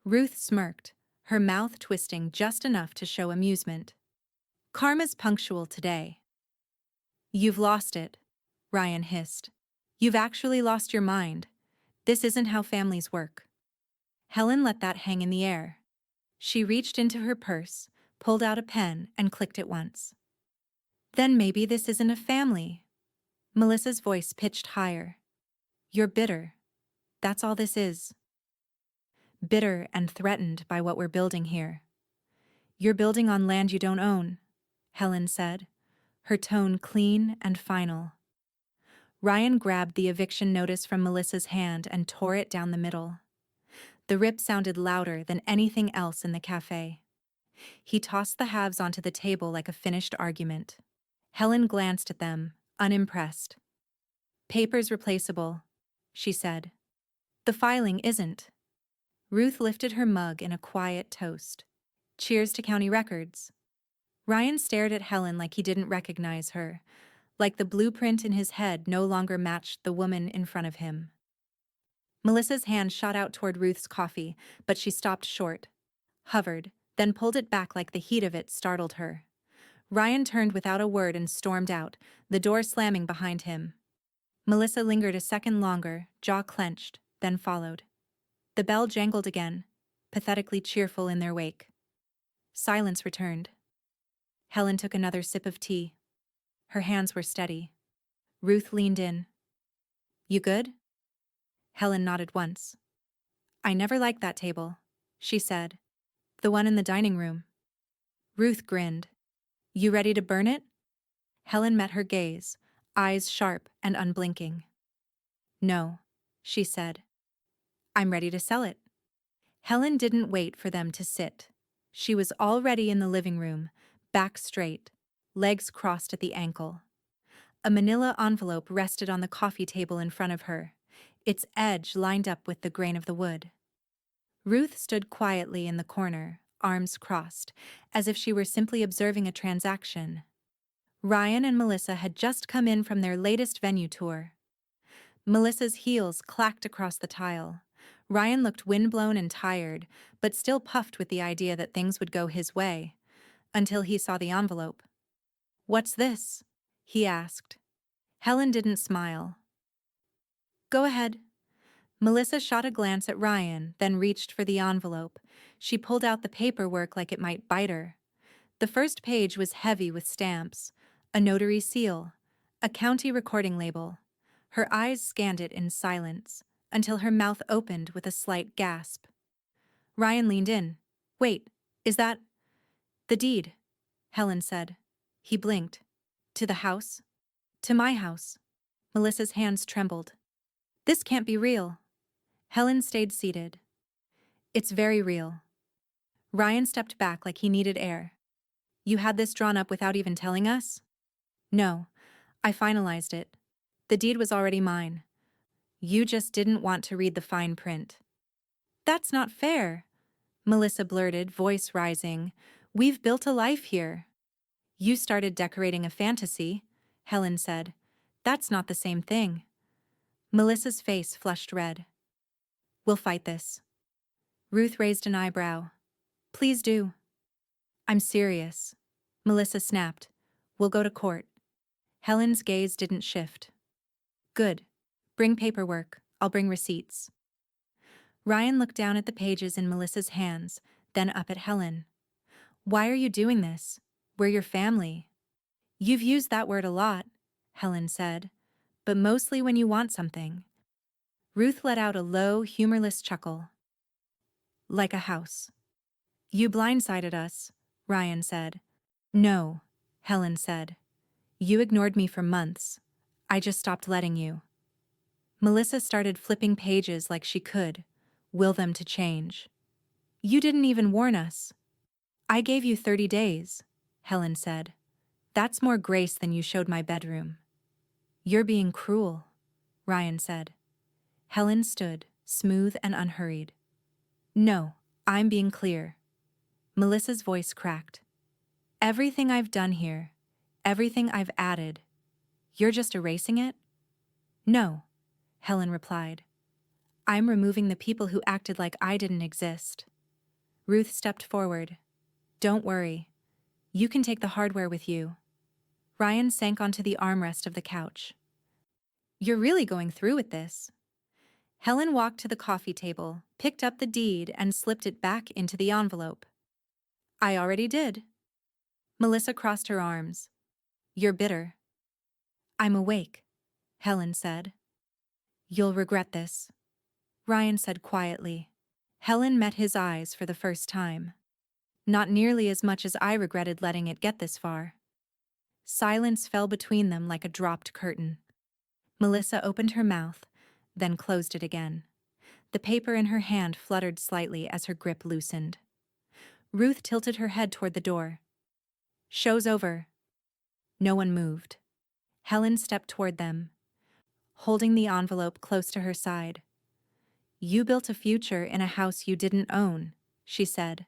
Ruth smirked, her mouth twisting just enough to show amusement. Karma's punctual today. You've lost it, Ryan hissed. You've actually lost your mind. This isn't how families work. Helen let that hang in the air. She reached into her purse, pulled out a pen, and clicked it once. Then maybe this isn't a family. Melissa's voice pitched higher. You're bitter. That's all this is. Bitter and threatened by what we're building here. You're building on land you don't own, Helen said, her tone clean and final. Ryan grabbed the eviction notice from Melissa's hand and tore it down the middle. The rip sounded louder than anything else in the cafe. He tossed the halves onto the table like a finished argument. Helen glanced at them, unimpressed. Paper's replaceable, she said. The filing isn't. Ruth lifted her mug in a quiet toast. Cheers to county records. Ryan stared at Helen like he didn't recognize her, like the blueprint in his head no longer matched the woman in front of him. Melissa's hand shot out toward Ruth's coffee, but she stopped short, hovered, then pulled it back like the heat of it startled her. Ryan turned without a word and stormed out, the door slamming behind him. Melissa lingered a second longer, jaw clenched, then followed. The bell jangled again, pathetically cheerful in their wake. Silence returned. Helen took another sip of tea. Her hands were steady. Ruth leaned in. You good? Helen nodded once. I never liked that table, she said. The one in the dining room. Ruth grinned. You ready to burn it? Helen met her gaze, eyes sharp and unblinking. No, she said. I'm ready to sell it. Helen didn't wait for them to sit. She was already in the living room, back straight, legs crossed at the ankle. A manila envelope rested on the coffee table in front of her, its edge lined up with the grain of the wood. Ruth stood quietly in the corner, arms crossed, as if she were simply observing a transaction. Ryan and Melissa had just come in from their latest venue tour. Melissa's heels clacked across the tile. Ryan looked windblown and tired, but still puffed with the idea that things would go his way, until he saw the envelope. What's this? He asked. Helen didn't smile. Go ahead. Melissa shot a glance at Ryan, then reached for the envelope. She pulled out the paperwork like it might bite her. The first page was heavy with stamps, a notary seal, a county recording label. Her eyes scanned it in silence, until her mouth opened with a slight gasp. Ryan leaned in. Wait, is that... The deed, Helen said. He blinked. To the house? To my house. Melissa's hands trembled. This can't be real. Helen stayed seated. It's very real. Ryan stepped back like he needed air. You had this drawn up without even telling us? No, I finalized it. The deed was already mine. You just didn't want to read the fine print. That's not fair, Melissa blurted, voice rising. We've built a life here. You started decorating a fantasy, Helen said. That's not the same thing. Melissa's face flushed red. We'll fight this. Ruth raised an eyebrow. Please do. I'm serious, Melissa snapped. We'll go to court. Helen's gaze didn't shift. Good. Bring paperwork. I'll bring receipts. Ryan looked down at the pages in Melissa's hands, then up at Helen. Why are you doing this? We're your family. You've used that word a lot, Helen said, but mostly when you want something. Ruth let out a low, humorless chuckle. Like a house. You blindsided us, Ryan said. No, Helen said. You ignored me for months. I just stopped letting you. Melissa started flipping pages like she could, will them to change. You didn't even warn us. I gave you 30 days, Helen said. That's more grace than you showed my bedroom. You're being cruel, Ryan said. Helen stood, smooth and unhurried. No, I'm being clear. Melissa's voice cracked. Everything I've done here, everything I've added, you're just erasing it? No, Helen replied. I'm removing the people who acted like I didn't exist. Ruth stepped forward. Don't worry. You can take the hardware with you. Ryan sank onto the armrest of the couch. You're really going through with this. Helen walked to the coffee table, picked up the deed, and slipped it back into the envelope. I already did. Melissa crossed her arms. You're bitter. I'm awake, Helen said. You'll regret this, Ryan said quietly. Helen met his eyes for the first time. Not nearly as much as I regretted letting it get this far. Silence fell between them like a dropped curtain. Melissa opened her mouth, then closed it again. The paper in her hand fluttered slightly as her grip loosened. Ruth tilted her head toward the door. Show's over. No one moved. Helen stepped toward them, holding the envelope close to her side. You built a future in a house you didn't own, she said.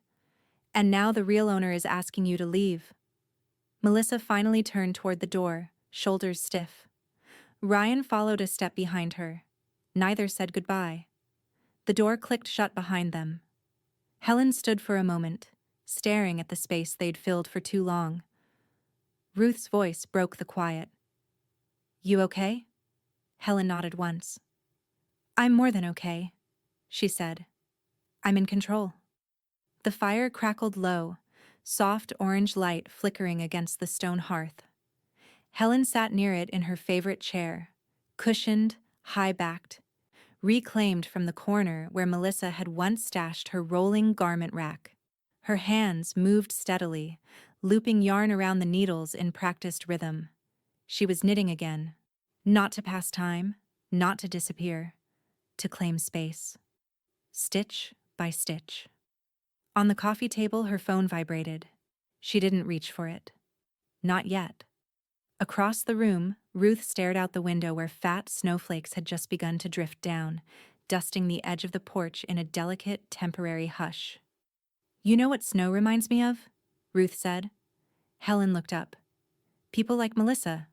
And now the real owner is asking you to leave. Melissa finally turned toward the door, shoulders stiff. Ryan followed a step behind her. Neither said goodbye. The door clicked shut behind them. Helen stood for a moment, staring at the space they'd filled for too long. Ruth's voice broke the quiet. You okay? Helen nodded once. I'm more than okay, she said. I'm in control. The fire crackled low, soft orange light flickering against the stone hearth. Helen sat near it in her favorite chair, cushioned, high-backed, reclaimed from the corner where Melissa had once stashed her rolling garment rack. Her hands moved steadily, looping yarn around the needles in practiced rhythm. She was knitting again, not to pass time, not to disappear, to claim space. Stitch by stitch. On the coffee table, her phone vibrated. She didn't reach for it. Not yet. Across the room, Ruth stared out the window where fat snowflakes had just begun to drift down, dusting the edge of the porch in a delicate, temporary hush. You know what snow reminds me of? Ruth said. Helen looked up. People like Melissa,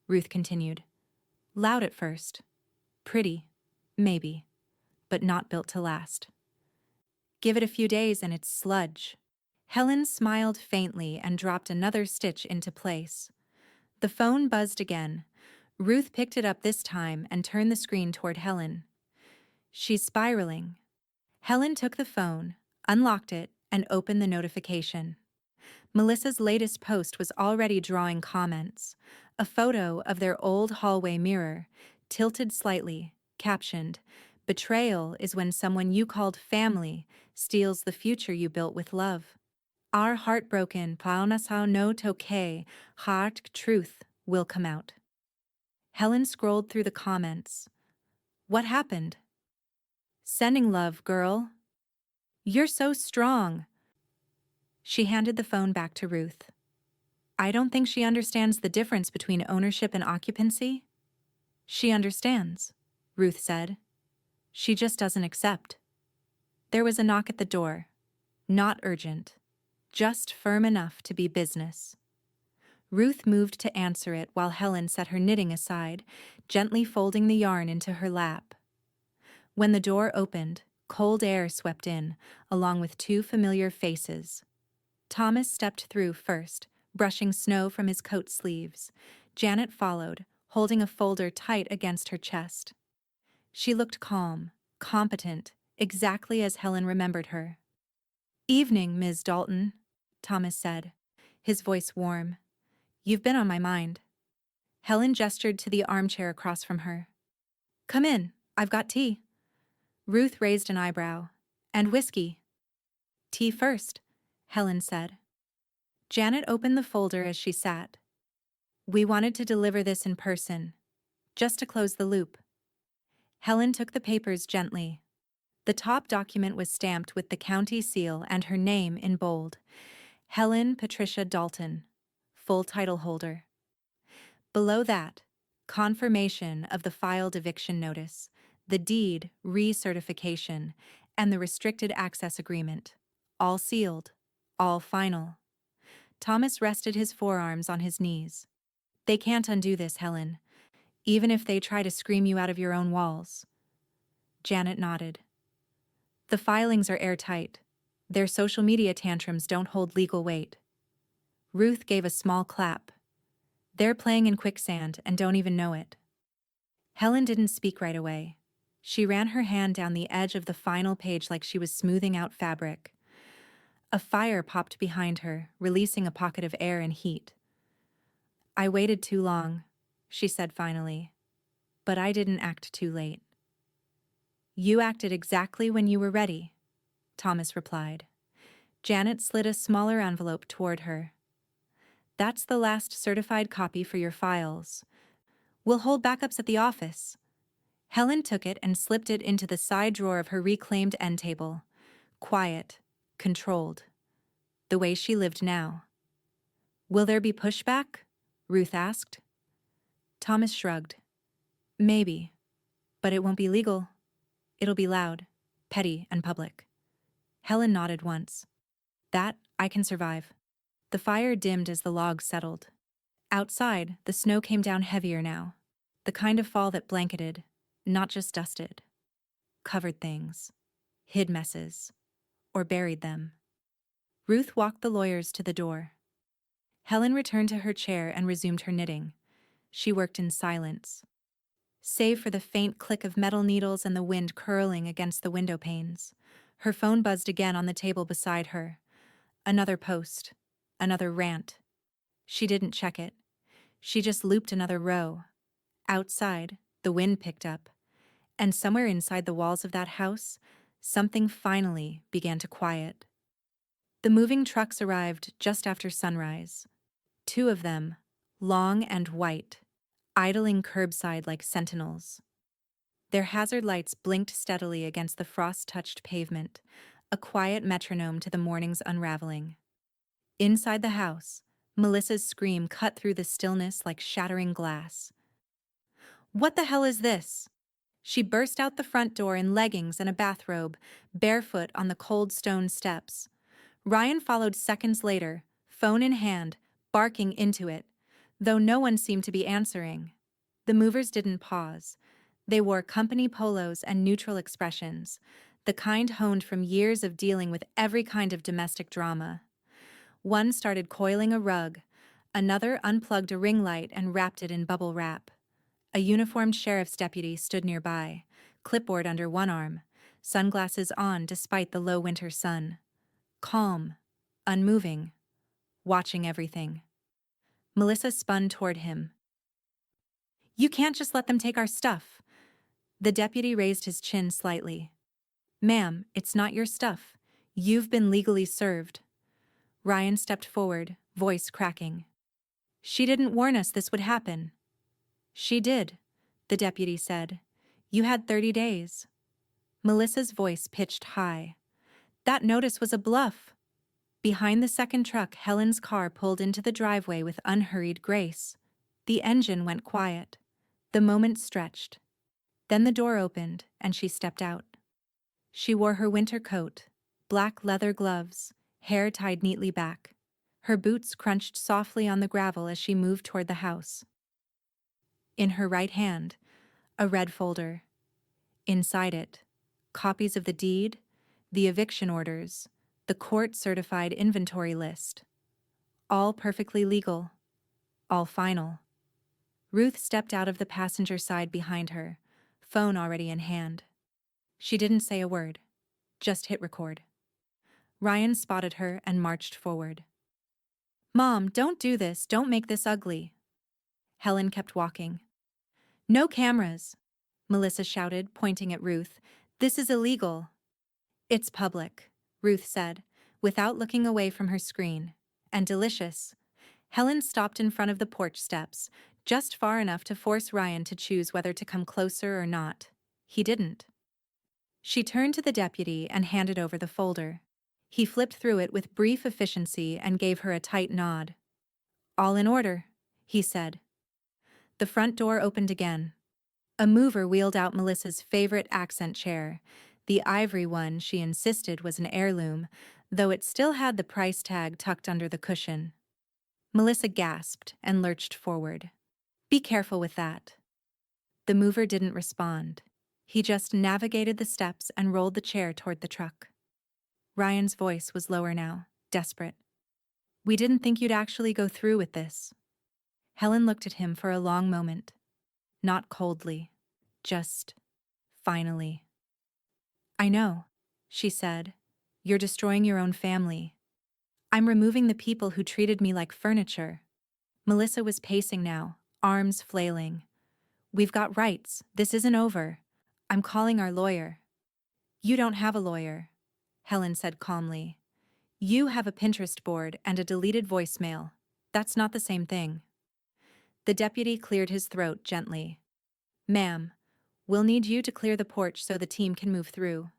Ruth continued. Loud at first. Pretty, maybe, but not built to last. Give it a few days and it's sludge. Helen smiled faintly and dropped another stitch into place. The phone buzzed again. Ruth picked it up this time and turned the screen toward Helen. She's spiraling. Helen took the phone, unlocked it, and opened the notification. Melissa's latest post was already drawing comments. A photo of their old hallway mirror, tilted slightly, captioned, Betrayal is when someone you called family steals the future you built with love. Our heartbroken paonasao no toke heart truth will come out. Helen scrolled through the comments. What happened? Sending love, girl. You're so strong. She handed the phone back to Ruth. I don't think she understands the difference between ownership and occupancy. She understands, Ruth said. She just doesn't accept. There was a knock at the door. Not urgent. Just firm enough to be business. Ruth moved to answer it while Helen set her knitting aside, gently folding the yarn into her lap. When the door opened, cold air swept in, along with two familiar faces. Thomas stepped through first, brushing snow from his coat sleeves. Janet followed, holding a folder tight against her chest. She looked calm, competent, exactly as Helen remembered her. Evening, Ms. Dalton, Thomas said, his voice warm. You've been on my mind. Helen gestured to the armchair across from her. Come in, I've got tea. Ruth raised an eyebrow. And whiskey. Tea first, Helen said. Janet opened the folder as she sat. We wanted to deliver this in person, just to close the loop. Helen took the papers gently. The top document was stamped with the county seal and her name in bold. Helen Patricia Dalton, full title holder. Below that, confirmation of the filed eviction notice, the deed recertification, and the restricted access agreement. All sealed, all final. Thomas rested his forearms on his knees. They can't undo this, Helen, even if they try to scream you out of your own walls. Janet nodded. The filings are airtight. Their social media tantrums don't hold legal weight. Ruth gave a small clap. They're playing in quicksand and don't even know it. Helen didn't speak right away. She ran her hand down the edge of the final page like she was smoothing out fabric. A fire popped behind her, releasing a pocket of air and heat. I waited too long, she said finally. But I didn't act too late. You acted exactly when you were ready, Thomas replied. Janet slid a smaller envelope toward her. That's the last certified copy for your files. We'll hold backups at the office. Helen took it and slipped it into the side drawer of her reclaimed end table. Quiet, controlled. The way she lived now. Will there be pushback? Ruth asked. Thomas shrugged. Maybe, but it won't be legal. It'll be loud, petty, and public. Helen nodded once. That I can survive. The fire dimmed as the logs settled. Outside, the snow came down heavier now. The kind of fall that blanketed, not just dusted. Covered things. Hid messes. Or buried them. Ruth walked the lawyers to the door. Helen returned to her chair and resumed her knitting. She worked in silence. Save for the faint click of metal needles and the wind curling against the window panes. Her phone buzzed again on the table beside her. Another post. Another rant. She didn't check it. She just looped another row. Outside, the wind picked up. And somewhere inside the walls of that house, something finally began to quiet. The moving trucks arrived just after sunrise. 2 of them, long and white, idling curbside like sentinels. Their hazard lights blinked steadily against the frost-touched pavement, a quiet metronome to the morning's unraveling. Inside the house, Melissa's scream cut through the stillness like shattering glass. What the hell is this? She burst out the front door in leggings and a bathrobe, barefoot on the cold stone steps. Ryan followed seconds later, phone in hand, barking into it, though no one seemed to be answering. The movers didn't pause. They wore company polos and neutral expressions, the kind honed from years of dealing with every kind of domestic drama. One started coiling a rug, another unplugged a ring light and wrapped it in bubble wrap. A uniformed sheriff's deputy stood nearby, clipboard under one arm, sunglasses on despite the low winter sun. Calm, unmoving, watching everything. Melissa spun toward him. You can't just let them take our stuff. The deputy raised his chin slightly. Ma'am, it's not your stuff. You've been legally served. Ryan stepped forward, voice cracking. She didn't warn us this would happen. She did, the deputy said. You had 30 days. Melissa's voice pitched high. That notice was a bluff. Behind the second truck, Helen's car pulled into the driveway with unhurried grace. The engine went quiet. The moment stretched. Then the door opened, and she stepped out. She wore her winter coat, black leather gloves, hair tied neatly back. Her boots crunched softly on the gravel as she moved toward the house. In her right hand, a red folder. Inside it, copies of the deed, the eviction orders, the court-certified inventory list. All perfectly legal. All final. Ruth stepped out of the passenger side behind her, phone already in hand. She didn't say a word, just hit record. Ryan spotted her and marched forward. Mom, don't do this, don't make this ugly. Helen kept walking. No cameras, Melissa shouted, pointing at Ruth. This is illegal. It's public, Ruth said, without looking away from her screen. And delicious. Helen stopped in front of the porch steps, just far enough to force Ryan to choose whether to come closer or not. He didn't. She turned to the deputy and handed over the folder. He flipped through it with brief efficiency and gave her a tight nod. "All in order," he said. The front door opened again. A mover wheeled out Melissa's favorite accent chair, the ivory one she insisted was an heirloom, though it still had the price tag tucked under the cushion. Melissa gasped and lurched forward. "Be careful with that." The mover didn't respond. He just navigated the steps and rolled the chair toward the truck. Ryan's voice was lower now, desperate. "We didn't think you'd actually go through with this." Helen looked at him for a long moment. Not coldly. Just, finally. "I know," she said. "You're destroying your own family. I'm removing the people who treated me like furniture." Melissa was pacing now, arms flailing. "We've got rights. This isn't over. I'm calling our lawyer." "You don't have a lawyer," Helen said calmly. "You have a Pinterest board and a deleted voicemail. That's not the same thing." The deputy cleared his throat gently. "Ma'am, we'll need you to clear the porch so the team can move through."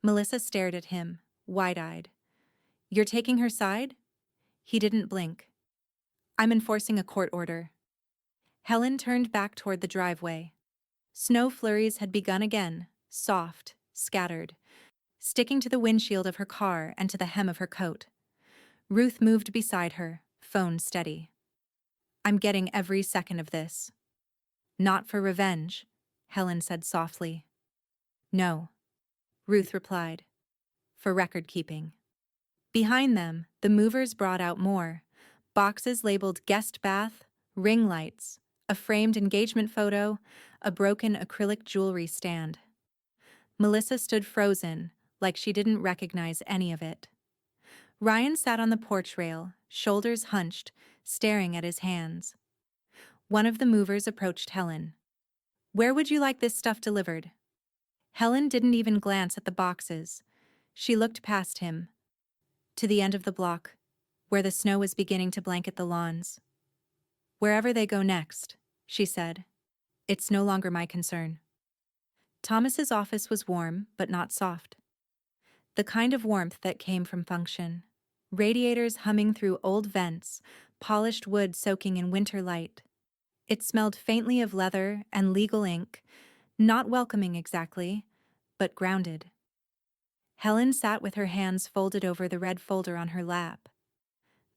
Melissa stared at him, wide-eyed. "You're taking her side?" He didn't blink. "I'm enforcing a court order." Helen turned back toward the driveway. Snow flurries had begun again, soft, scattered, sticking to the windshield of her car and to the hem of her coat. Ruth moved beside her, phone steady. "I'm getting every second of this." "Not for revenge," Helen said softly. "No," Ruth replied. "For record-keeping." Behind them, the movers brought out more. Boxes labeled guest bath, ring lights, a framed engagement photo, a broken acrylic jewelry stand. Melissa stood frozen, like she didn't recognize any of it. Ryan sat on the porch rail, shoulders hunched, staring at his hands. One of the movers approached Helen. "Where would you like this stuff delivered?" Helen didn't even glance at the boxes. She looked past him, to the end of the block, where the snow was beginning to blanket the lawns. "Wherever they go next," she said. "It's no longer my concern." Thomas's office was warm, but not soft. The kind of warmth that came from function. Radiators humming through old vents, polished wood soaking in winter light. It smelled faintly of leather and legal ink, not welcoming exactly, but grounded. Helen sat with her hands folded over the red folder on her lap.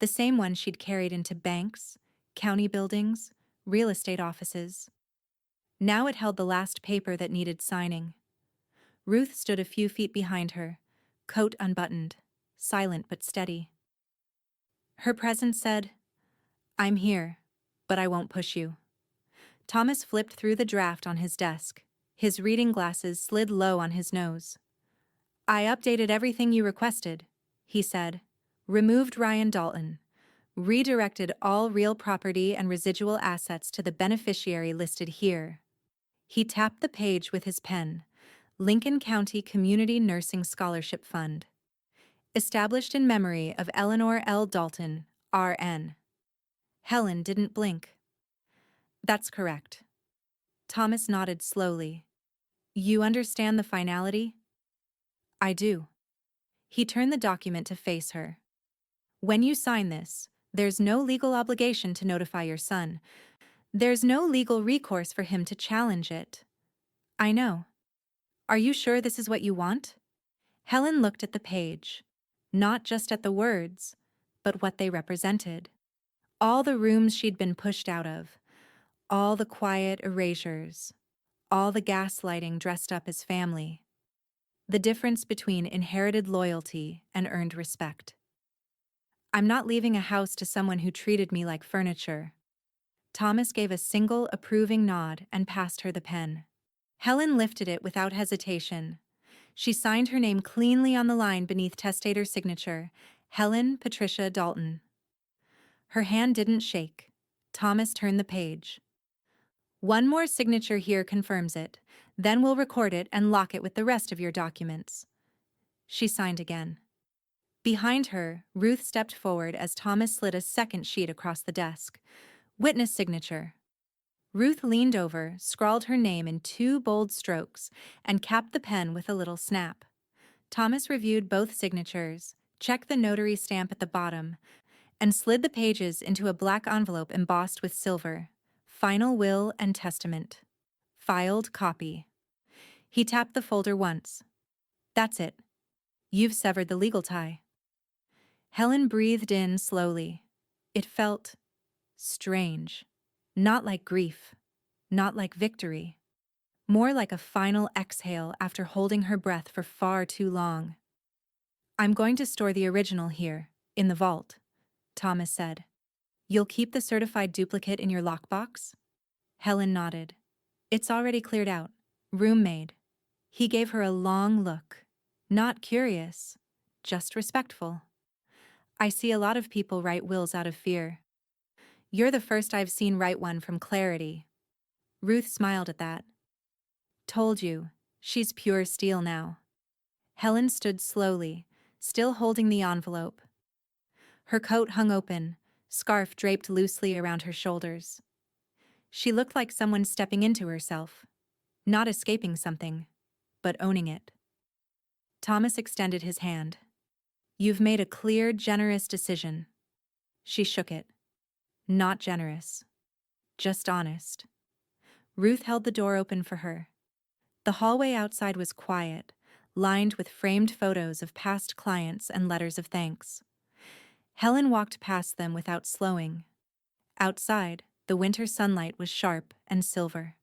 The same one she'd carried into banks, county buildings, real estate offices. Now it held the last paper that needed signing. Ruth stood a few feet behind her, coat unbuttoned, silent but steady. Her presence said, "I'm here, but I won't push you." Thomas flipped through the draft on his desk. His reading glasses slid low on his nose. "I updated everything you requested," he said. "Removed Ryan Dalton. Redirected all real property and residual assets to the beneficiary listed here." He tapped the page with his pen. Lincoln County Community Nursing Scholarship Fund. Established in memory of Eleanor L. Dalton, R.N. Helen didn't blink. "That's correct." Thomas nodded slowly. "You understand the finality?" "I do." He turned the document to face her. "When you sign this, there's no legal obligation to notify your son. There's no legal recourse for him to challenge it." "I know. Are you sure this is what you want?" Helen looked at the page. Not just at the words, but what they represented. All the rooms she'd been pushed out of. All the quiet erasures. All the gaslighting dressed up as family. The difference between inherited loyalty and earned respect. "I'm not leaving a house to someone who treated me like furniture." Thomas gave a single approving nod and passed her the pen. Helen lifted it without hesitation. She signed her name cleanly on the line beneath testator's signature, Helen Patricia Dalton. Her hand didn't shake. Thomas turned the page. "One more signature here confirms it. Then we'll record it and lock it with the rest of your documents." She signed again. Behind her, Ruth stepped forward as Thomas slid a second sheet across the desk. Witness signature. Ruth leaned over, scrawled her name in 2 bold strokes, and capped the pen with a little snap. Thomas reviewed both signatures, checked the notary stamp at the bottom, and slid the pages into a black envelope embossed with silver. Final will and testament. Filed copy. He tapped the folder once. That's it. You've severed the legal tie. Helen breathed in slowly. It felt strange. Not like grief. Not like victory. More like a final exhale after holding her breath for far too long. I'm going to store the original here, in the vault, Thomas said. You'll keep the certified duplicate in your lockbox? Helen nodded. It's already cleared out. Room made. He gave her a long look. Not curious, just respectful. I see a lot of people write wills out of fear. You're the first I've seen write one from clarity. Ruth smiled at that. Told you, she's pure steel now. Helen stood slowly, still holding the envelope. Her coat hung open, scarf draped loosely around her shoulders. She looked like someone stepping into herself, not escaping something, but owning it. Thomas extended his hand. You've made a clear, generous decision. She shook it. Not generous. Just honest. Ruth held the door open for her. The hallway outside was quiet, lined with framed photos of past clients and letters of thanks. Helen walked past them without slowing. Outside, the winter sunlight was sharp and silver.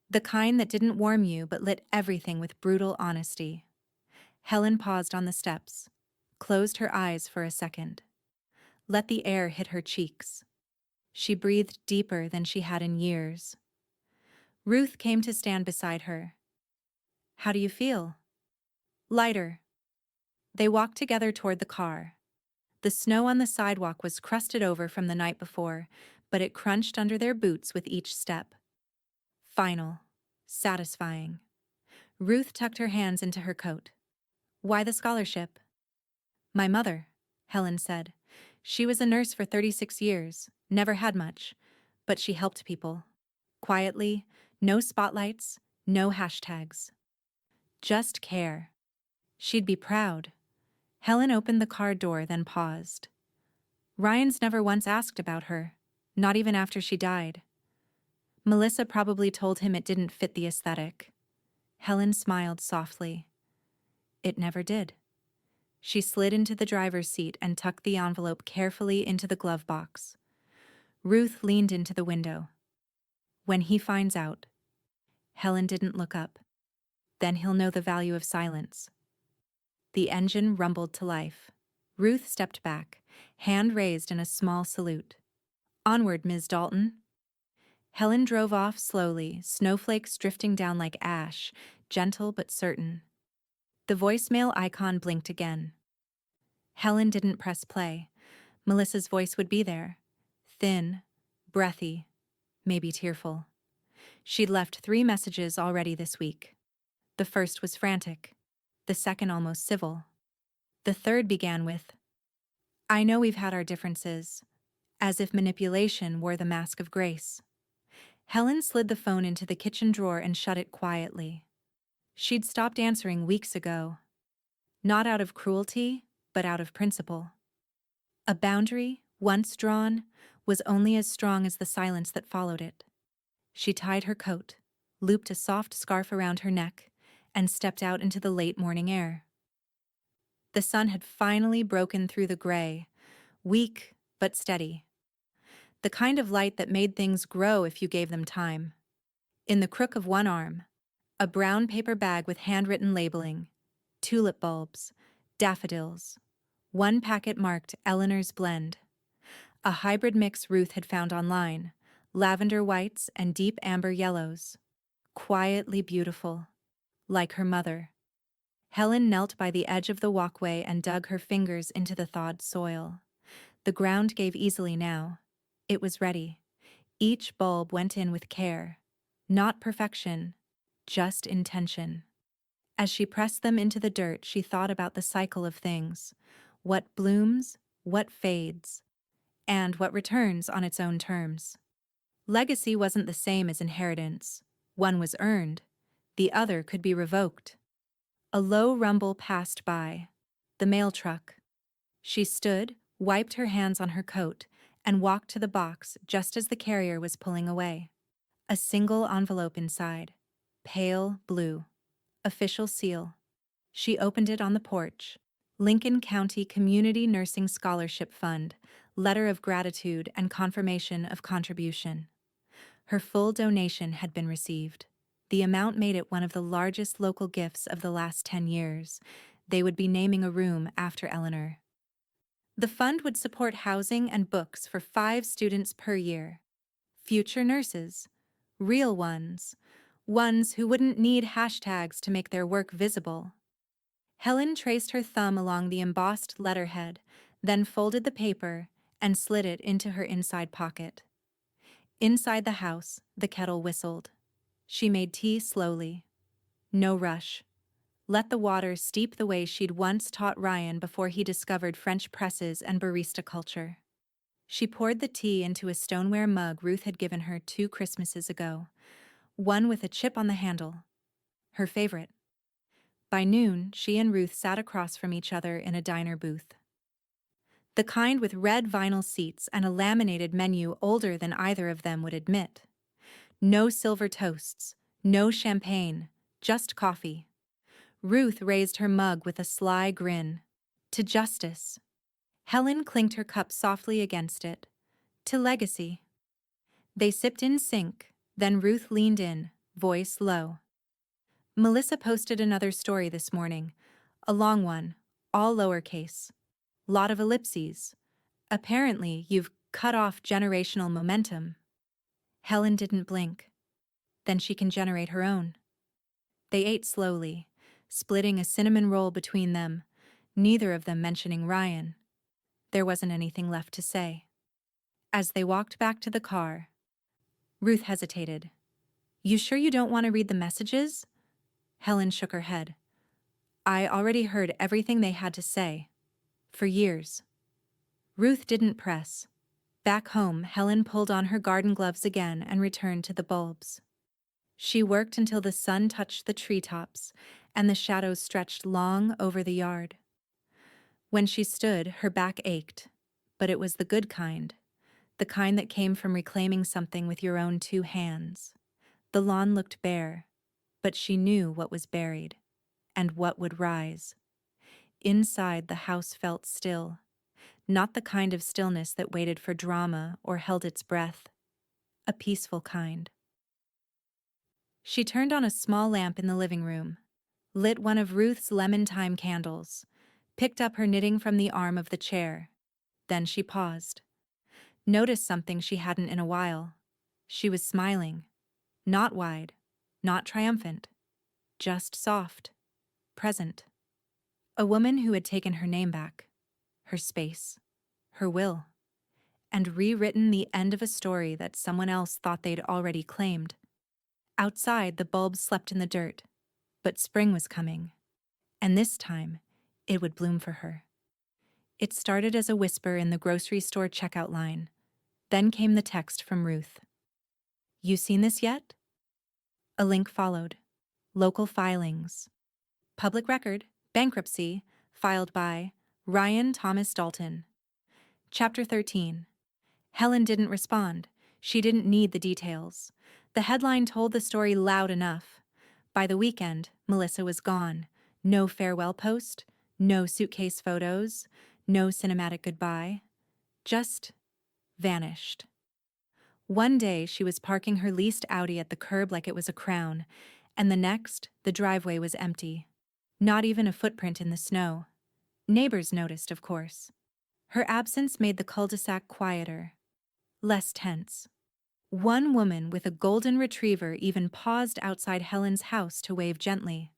The kind that didn't warm you but lit everything with brutal honesty. Helen paused on the steps, closed her eyes for a second. Let the air hit her cheeks. She breathed deeper than she had in years. Ruth came to stand beside her. How do you feel? Lighter. They walked together toward the car. The snow on the sidewalk was crusted over from the night before, but it crunched under their boots with each step. Final. Satisfying. Ruth tucked her hands into her coat. Why the scholarship? My mother, Helen said. She was a nurse for 36 years, never had much, but she helped people. Quietly, no spotlights, no hashtags. Just care. She'd be proud. Helen opened the car door, then paused. Ryan's never once asked about her, not even after she died. Melissa probably told him it didn't fit the aesthetic. Helen smiled softly. It never did. She slid into the driver's seat and tucked the envelope carefully into the glove box. Ruth leaned into the window. When he finds out. Helen didn't look up. Then he'll know the value of silence. The engine rumbled to life. Ruth stepped back, hand raised in a small salute. Onward, Ms. Dalton. Helen drove off slowly, snowflakes drifting down like ash, gentle but certain. The voicemail icon blinked again. Helen didn't press play. Melissa's voice would be there. Thin, breathy, maybe tearful. She'd left 3 messages already this week. The first was frantic. The second almost civil. The third began with, I know we've had our differences, as if manipulation wore the mask of grace. Helen slid the phone into the kitchen drawer and shut it quietly. She'd stopped answering weeks ago. Not out of cruelty, but out of principle. A boundary, once drawn, was only as strong as the silence that followed it. She tied her coat, looped a soft scarf around her neck, and stepped out into the late morning air. The sun had finally broken through the gray, weak but steady. The kind of light that made things grow if you gave them time. In the crook of one arm, a brown paper bag with handwritten labeling, tulip bulbs, daffodils, one packet marked Eleanor's Blend, a hybrid mix Ruth had found online, lavender whites and deep amber yellows, quietly beautiful, like her mother. Helen knelt by the edge of the walkway and dug her fingers into the thawed soil. The ground gave easily now. It was ready. Each bulb went in with care. Not perfection, just intention. As she pressed them into the dirt, she thought about the cycle of things: what blooms, what fades, and what returns on its own terms. Legacy wasn't the same as inheritance. One was earned, the other could be revoked. A low rumble passed by. The mail truck. She stood, wiped her hands on her coat, and walked to the box just as the carrier was pulling away. A single envelope inside. Pale blue. Official seal. She opened it on the porch. Lincoln County Community Nursing Scholarship Fund, letter of gratitude and confirmation of contribution. Her full donation had been received. The amount made it one of the largest local gifts of the last 10 years. They would be naming a room after Eleanor. The fund would support housing and books for 5 students per year. Future nurses. Real ones. Ones who wouldn't need hashtags to make their work visible. Helen traced her thumb along the embossed letterhead, then folded the paper and slid it into her inside pocket. Inside the house, the kettle whistled. She made tea slowly. No rush. Let the water steep the way she'd once taught Ryan before he discovered French presses and barista culture. She poured the tea into a stoneware mug Ruth had given her 2 Christmases ago, one with a chip on the handle. Her favorite. By noon, she and Ruth sat across from each other in a diner booth. The kind with red vinyl seats and a laminated menu older than either of them would admit. No silver toasts, no champagne, just coffee. Ruth raised her mug with a sly grin. To justice. Helen clinked her cup softly against it. To legacy. They sipped in sync, then Ruth leaned in, voice low. Melissa posted another story this morning. A long one, all lowercase. Lot of ellipses. Apparently, you've cut off generational momentum. Helen didn't blink. Then she can generate her own. They ate slowly, splitting a cinnamon roll between them, neither of them mentioning Ryan. There wasn't anything left to say. As they walked back to the car, Ruth hesitated. You sure you don't want to read the messages? Helen shook her head. I already heard everything they had to say. For years. Ruth didn't press. Back home, Helen pulled on her garden gloves again and returned to the bulbs. She worked until the sun touched the treetops and the shadows stretched long over the yard. When she stood, her back ached, but it was the good kind, the kind that came from reclaiming something with your own 2 hands. The lawn looked bare, but she knew what was buried and what would rise. Inside, the house felt still, not the kind of stillness that waited for drama or held its breath, a peaceful kind. She turned on a small lamp in the living room, lit one of Ruth's lemon thyme candles, picked up her knitting from the arm of the chair. Then she paused. Noticed something she hadn't in a while. She was smiling. Not wide, not triumphant. Just soft. Present. A woman who had taken her name back. Her space. Her will. And rewritten the end of a story that someone else thought they'd already claimed. Outside, the bulbs slept in the dirt. But spring was coming. And this time, it would bloom for her. It started as a whisper in the grocery store checkout line. Then came the text from Ruth. You seen this yet? A link followed. Local filings. Public record, bankruptcy, filed by Ryan Thomas Dalton. Chapter 13. Helen didn't respond. She didn't need the details. The headline told the story loud enough. By the weekend, Melissa was gone. No farewell post, no suitcase photos, no cinematic goodbye. Just vanished. One day, she was parking her leased Audi at the curb like it was a crown, and the next, the driveway was empty. Not even a footprint in the snow. Neighbors noticed, of course. Her absence made the cul-de-sac quieter, less tense. One woman with a golden retriever even paused outside Helen's house to wave gently.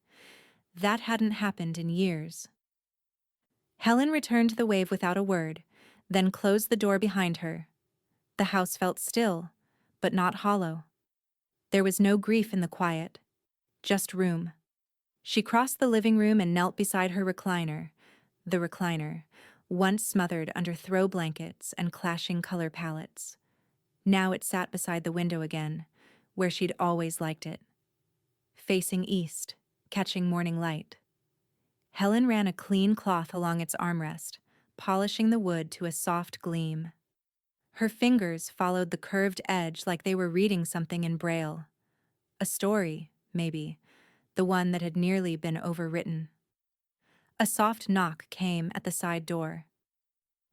That hadn't happened in years. Helen returned the wave without a word, then closed the door behind her. The house felt still, but not hollow. There was no grief in the quiet, just room. She crossed the living room and knelt beside her recliner, the recliner, once smothered under throw blankets and clashing color palettes. Now it sat beside the window again, where she'd always liked it. Facing east, catching morning light. Helen ran a clean cloth along its armrest, polishing the wood to a soft gleam. Her fingers followed the curved edge like they were reading something in Braille. A story, maybe, the one that had nearly been overwritten. A soft knock came at the side door.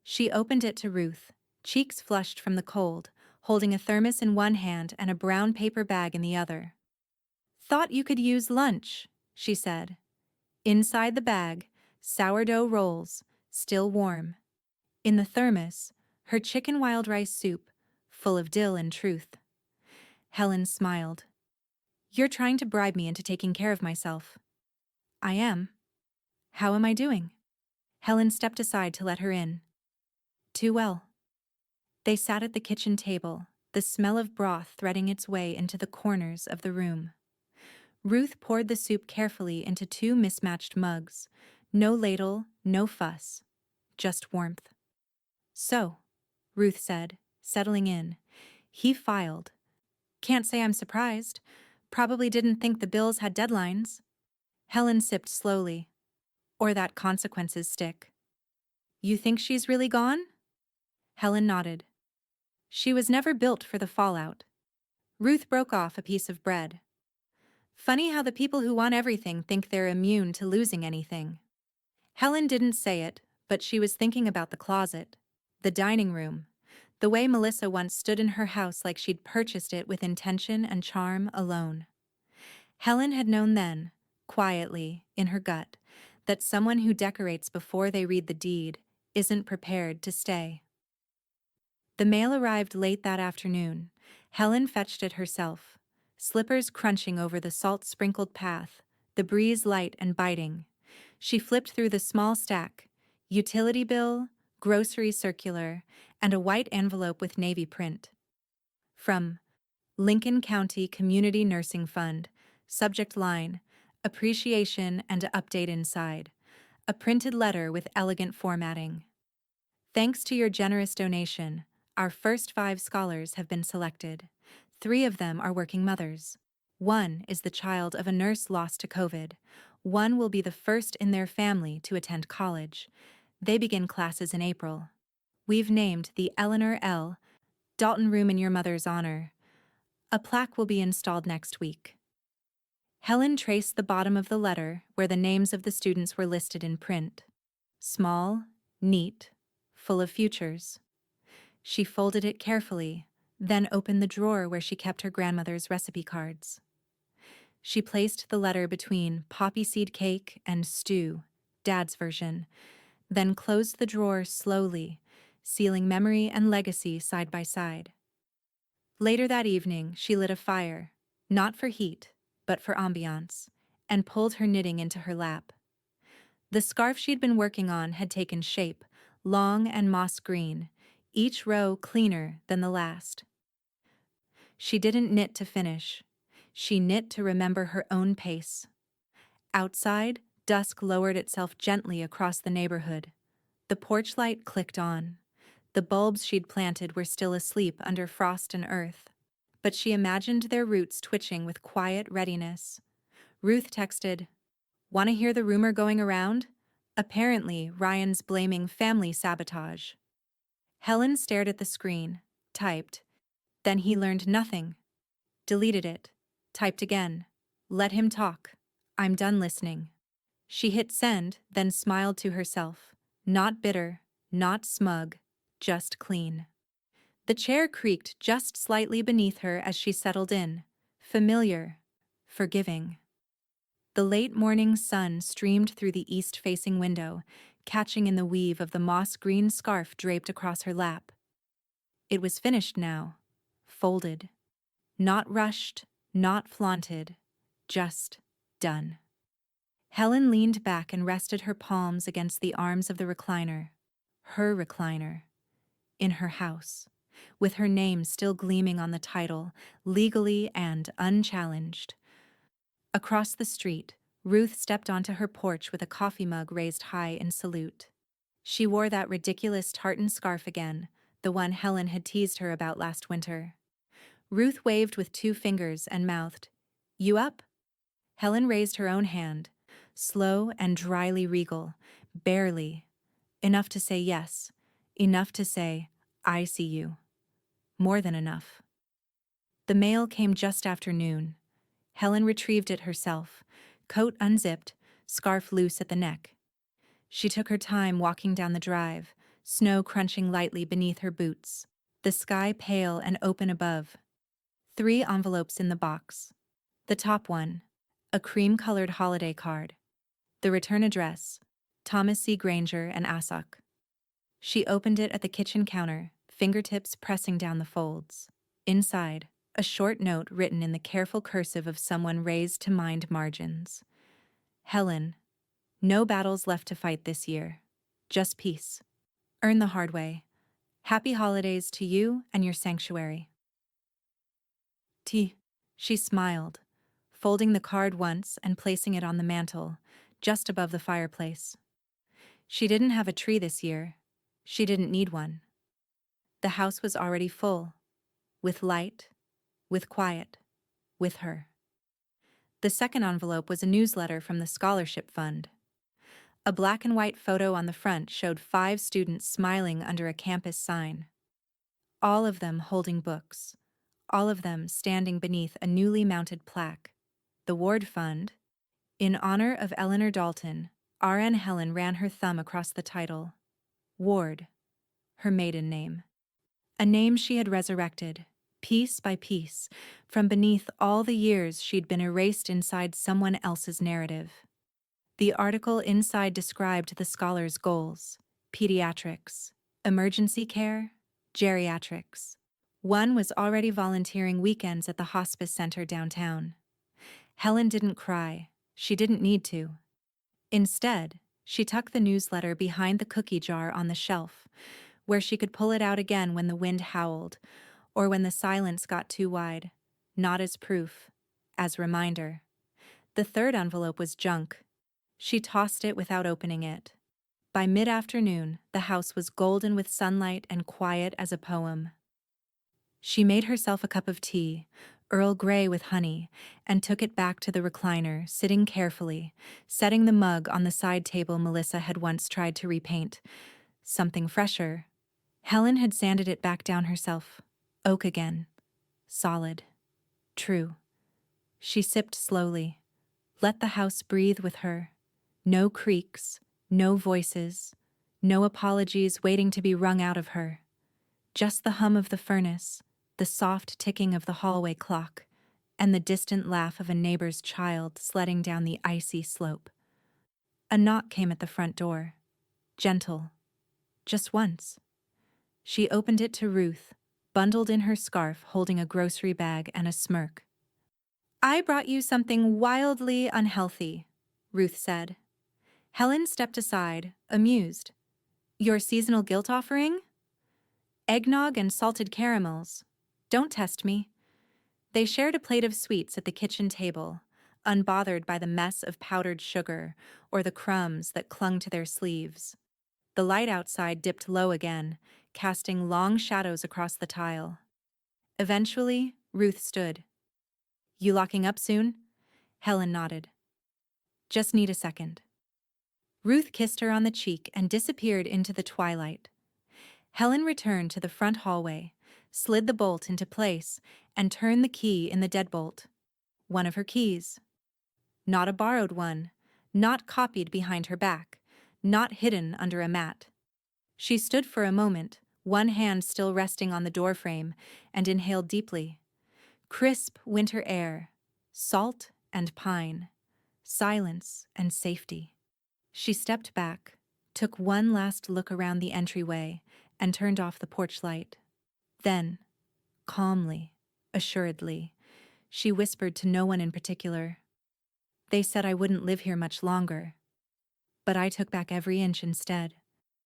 She opened it to Ruth, cheeks flushed from the cold, holding a thermos in one hand and a brown paper bag in the other. "Thought you could use lunch," she said. Inside the bag, sourdough rolls, still warm. In the thermos, her chicken wild rice soup, full of dill and truth. Helen smiled. "You're trying to bribe me into taking care of myself." "I am." "How am I doing?" Helen stepped aside to let her in. "Too well." They sat at the kitchen table, the smell of broth threading its way into the corners of the room. Ruth poured the soup carefully into two mismatched mugs. No ladle, no fuss, just warmth. "So," Ruth said, settling in. He filed. "Can't say I'm surprised. Probably didn't think the bills had deadlines." Helen sipped slowly. "Or that consequences stick." "You think she's really gone?" Helen nodded. "She was never built for the fallout." Ruth broke off a piece of bread. "Funny how the people who want everything think they're immune to losing anything." Helen didn't say it, but she was thinking about the closet, the dining room, the way Melissa once stood in her house like she'd purchased it with intention and charm alone. Helen had known then, quietly, in her gut, that someone who decorates before they read the deed isn't prepared to stay. The mail arrived late that afternoon. Helen fetched it herself, slippers crunching over the salt-sprinkled path, the breeze light and biting. She flipped through the small stack, utility bill, grocery circular, and a white envelope with navy print. From Lincoln County Community Nursing Fund, subject line, appreciation and update inside. A printed letter with elegant formatting. "Thanks to your generous donation, our first 5 scholars have been selected. 3 of them are working mothers. 1 is the child of a nurse lost to COVID. 1 will be the first in their family to attend college. They begin classes in April. We've named the Eleanor L. Dalton Room in your mother's honor. A plaque will be installed next week." Helen traced the bottom of the letter where the names of the students were listed in print. Small, neat, full of futures. She folded it carefully, then opened the drawer where she kept her grandmother's recipe cards. She placed the letter between poppy seed cake and stew, Dad's version, then closed the drawer slowly, sealing memory and legacy side by side. Later that evening, she lit a fire, not for heat, but for ambiance, and pulled her knitting into her lap. The scarf she'd been working on had taken shape, long and moss green, each row cleaner than the last. She didn't knit to finish. She knit to remember her own pace. Outside, dusk lowered itself gently across the neighborhood. The porch light clicked on. The bulbs she'd planted were still asleep under frost and earth, but she imagined their roots twitching with quiet readiness. Ruth texted, "Want to hear the rumor going around? Apparently, Ryan's blaming family sabotage." Helen stared at the screen, typed. Then he learned nothing. Deleted it. Typed again. "Let him talk. I'm done listening." She hit send, then smiled to herself. Not bitter, not smug, just clean. The chair creaked just slightly beneath her as she settled in. Familiar. Forgiving. The late morning sun streamed through the east-facing window, catching in the weave of the moss-green scarf draped across her lap. It was finished now. Folded. Not rushed, not flaunted. Just done. Helen leaned back and rested her palms against the arms of the recliner. Her recliner. In her house, with her name still gleaming on the title, legally and unchallenged. Across the street, Ruth stepped onto her porch with a coffee mug raised high in salute. She wore that ridiculous tartan scarf again, the one Helen had teased her about last winter. Ruth waved with 2 fingers and mouthed, "You up?" Helen raised her own hand, slow and dryly regal, barely. Enough to say yes, enough to say, "I see you." More than enough. The mail came just after noon. Helen retrieved it herself, coat unzipped, scarf loose at the neck. She took her time walking down the drive, snow crunching lightly beneath her boots, the sky pale and open above. 3 envelopes in the box. The top one, a cream-colored holiday card. The return address, Thomas C. Granger and Assoc. She opened it at the kitchen counter, fingertips pressing down the folds. Inside, a short note written in the careful cursive of someone raised to mind margins. Helen, no battles left to fight this year. Just peace. Earn the hard way. Happy holidays to you and your sanctuary. T. She smiled, folding the card once and placing it on the mantel, just above the fireplace. She didn't have a tree this year. She didn't need one. The house was already full, with light, with quiet, with her. The second envelope was a newsletter from the scholarship fund. A black and white photo on the front showed 5 students smiling under a campus sign. All of them holding books, all of them standing beneath a newly mounted plaque. The Ward Fund. In honor of Eleanor Dalton, RN Helen ran her thumb across the title. Ward, her maiden name. A name she had resurrected, piece by piece, from beneath all the years she'd been erased inside someone else's narrative. The article inside described the scholar's goals: pediatrics, emergency care, geriatrics. One was already volunteering weekends at the hospice center downtown. Helen didn't cry. She didn't need to. Instead, she tucked the newsletter behind the cookie jar on the shelf, where she could pull it out again when the wind howled, or when the silence got too wide, not as proof, as reminder. The third envelope was junk. She tossed it without opening it. By mid-afternoon, the house was golden with sunlight and quiet as a poem. She made herself a cup of tea, Earl Grey with honey, and took it back to the recliner, sitting carefully, setting the mug on the side table Melissa had once tried to repaint. Something fresher. Helen had sanded it back down herself. Oak again. Solid. True. She sipped slowly. Let the house breathe with her. No creaks, no voices, no apologies waiting to be wrung out of her. Just the hum of the furnace, the soft ticking of the hallway clock, and the distant laugh of a neighbor's child sledding down the icy slope. A knock came at the front door. Gentle. Just once. She opened it to Ruth, bundled in her scarf, holding a grocery bag and a smirk. "I brought you something wildly unhealthy," Ruth said. Helen stepped aside, amused. "Your seasonal guilt offering?" "Eggnog and salted caramels. Don't test me." They shared a plate of sweets at the kitchen table, unbothered by the mess of powdered sugar or the crumbs that clung to their sleeves. The light outside dipped low again, casting long shadows across the tile. Eventually, Ruth stood. "You locking up soon?" Helen nodded. "Just need a second." Ruth kissed her on the cheek and disappeared into the twilight. Helen returned to the front hallway, slid the bolt into place, and turned the key in the deadbolt. One of her keys. Not a borrowed one, not copied behind her back, not hidden under a mat. She stood for a moment, one hand still resting on the doorframe, and inhaled deeply. Crisp winter air, salt and pine, silence and safety. She stepped back, took one last look around the entryway, and turned off the porch light. Then, calmly, assuredly, she whispered to no one in particular, "They said I wouldn't live here much longer, but I took back every inch instead."